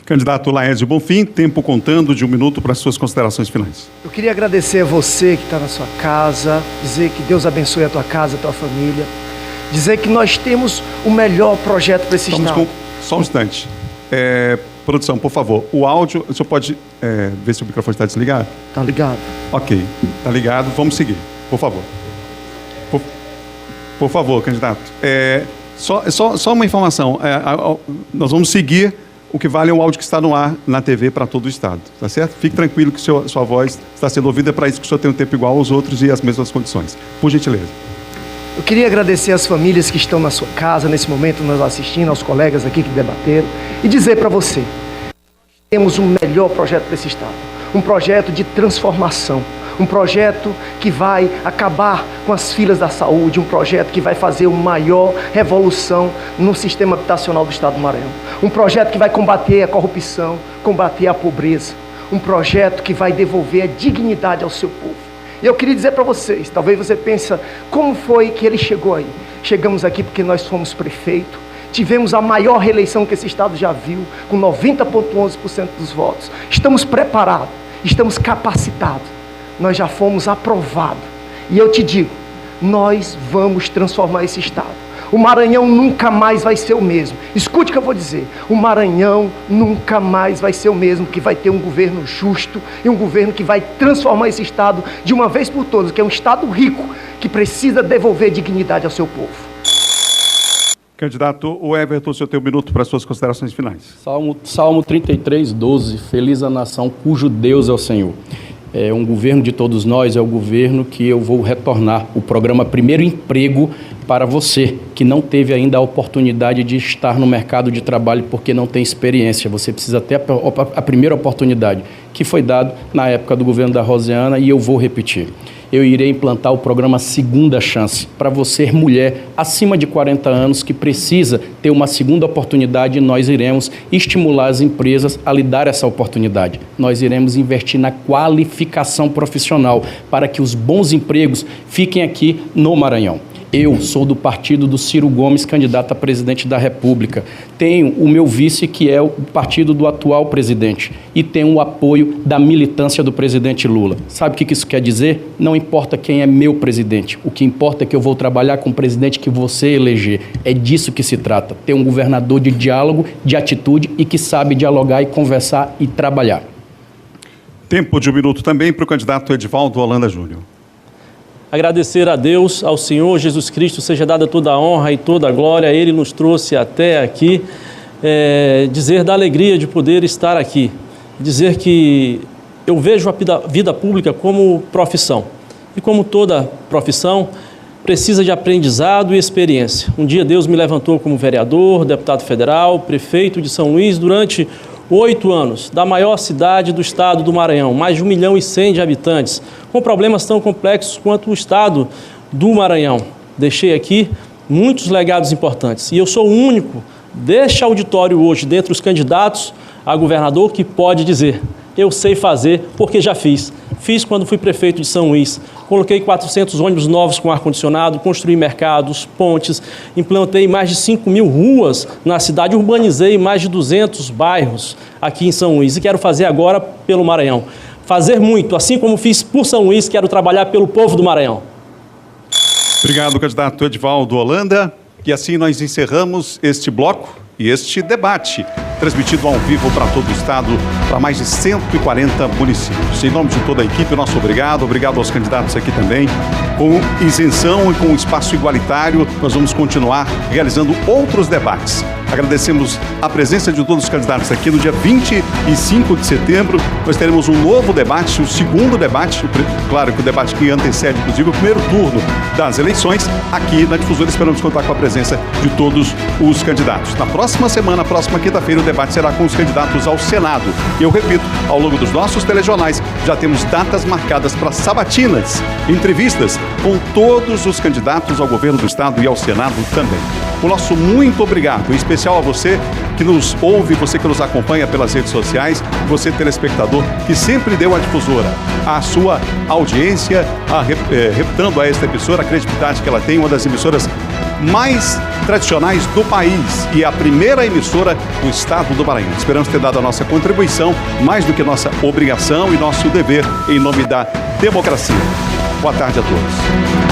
Candidato Laércio Bonfim, tempo contando de 1 minuto para as suas considerações finais. Eu queria agradecer a você que está na sua casa, dizer que Deus abençoe a tua casa, a tua família, dizer que nós temos o melhor projeto para esse estado. Só um instante. Produção, por favor, o áudio, o senhor pode ver se o microfone está desligado? Está ligado. Ok, está ligado, vamos seguir, por favor. Por favor, candidato. Só uma informação, nós vamos seguir o que vale o áudio que está no ar na TV para todo o Estado, tá certo? Fique tranquilo que sua voz está sendo ouvida, para isso que o senhor tem um tempo igual aos outros e as mesmas condições. Por gentileza. Eu queria agradecer às famílias que estão na sua casa, nesse momento nos assistindo, aos colegas aqui que debateram, e dizer para você, temos um melhor projeto para esse Estado, um projeto de transformação, um projeto que vai acabar com as filas da saúde, um projeto que vai fazer uma maior revolução no sistema habitacional do Estado do Maranhão, um projeto que vai combater a corrupção, combater a pobreza, um projeto que vai devolver a dignidade ao seu povo. E eu queria dizer para vocês, talvez você pense, como foi que ele chegou aí? Chegamos aqui porque nós fomos prefeito, tivemos a maior reeleição que esse Estado já viu, com 90,11% dos votos. Estamos preparados, estamos capacitados. Nós já fomos aprovados. E eu te digo, nós vamos transformar esse Estado. O Maranhão nunca mais vai ser o mesmo. Escute o que eu vou dizer. O Maranhão nunca mais vai ser o mesmo, que vai ter um governo justo e um governo que vai transformar esse Estado de uma vez por todas, que é um Estado rico, que precisa devolver dignidade ao seu povo. Candidato, o Everton, o senhor tem 1 minuto para as suas considerações finais. Salmo 33, 12. Feliz a nação cujo Deus é o Senhor. É um governo de todos nós, é o governo que eu vou retornar o programa Primeiro Emprego para você, que não teve ainda a oportunidade de estar no mercado de trabalho porque não tem experiência. Você precisa ter a primeira oportunidade, que foi dado na época do governo da Rosiana, e eu vou repetir. Eu irei implantar o programa Segunda Chance para você, mulher acima de 40 anos, que precisa ter uma segunda oportunidade, e nós iremos estimular as empresas a lhe dar essa oportunidade. Nós iremos investir na qualificação profissional para que os bons empregos fiquem aqui no Maranhão. Eu sou do partido do Ciro Gomes, candidato a presidente da República. Tenho o meu vice, que é o partido do atual presidente. E tenho o apoio da militância do presidente Lula. Sabe o que isso quer dizer? Não importa quem é meu presidente. O que importa é que eu vou trabalhar com o presidente que você eleger. É disso que se trata. Ter um governador de diálogo, de atitude e que sabe dialogar e conversar e trabalhar. Tempo de 1 minuto também para o candidato Edivaldo Holanda Júnior. agradecer a Deus, ao Senhor Jesus Cristo, seja dada toda a honra e toda a glória. Ele nos trouxe até aqui, dizer da alegria de poder estar aqui, dizer que eu vejo a vida pública como profissão. E como toda profissão, precisa de aprendizado e experiência. Um dia Deus me levantou como vereador, deputado federal, prefeito de São Luís durante 8 anos, da maior cidade do estado do Maranhão, mais de 1.100.000 de habitantes, com problemas tão complexos quanto o estado do Maranhão. Deixei aqui muitos legados importantes. E eu sou o único deste auditório hoje, dentre os candidatos a governador, que pode dizer: eu sei fazer porque já fiz. Fiz quando fui prefeito de São Luís. Coloquei 400 ônibus novos com ar-condicionado, construí mercados, pontes, implantei mais de 5.000 ruas na cidade, urbanizei mais de 200 bairros aqui em São Luís e quero fazer agora pelo Maranhão. Fazer muito, assim como fiz por São Luís, quero trabalhar pelo povo do Maranhão. Obrigado, candidato Edivaldo Holanda. E assim nós encerramos este bloco e este debate, transmitido ao vivo para todo o estado, para mais de 140 municípios. Em nome de toda a equipe, nosso obrigado aos candidatos aqui também. Com isenção e com espaço igualitário, nós vamos continuar realizando outros debates. Agradecemos a presença de todos os candidatos aqui. No dia 25 de setembro, nós teremos um novo debate, o segundo debate, claro que o debate que antecede, inclusive, o primeiro turno das eleições. Aqui na Difusora esperamos contar com a presença de todos os candidatos. Na próxima semana, próxima quinta-feira, o debate será com os candidatos ao Senado. E eu repito, ao longo dos nossos telejornais, já temos datas marcadas para sabatinas, entrevistas com todos os candidatos ao governo do estado e ao Senado também. O nosso muito obrigado, em especial a você que nos ouve, você que nos acompanha pelas redes sociais, você telespectador que sempre deu à Difusora a sua audiência, reputando a esta emissora a credibilidade que ela tem, uma das emissoras mais tradicionais do país e a primeira emissora do estado do Maranhão. Esperamos ter dado a nossa contribuição, mais do que nossa obrigação e nosso dever, em nome da democracia. Boa tarde a todos.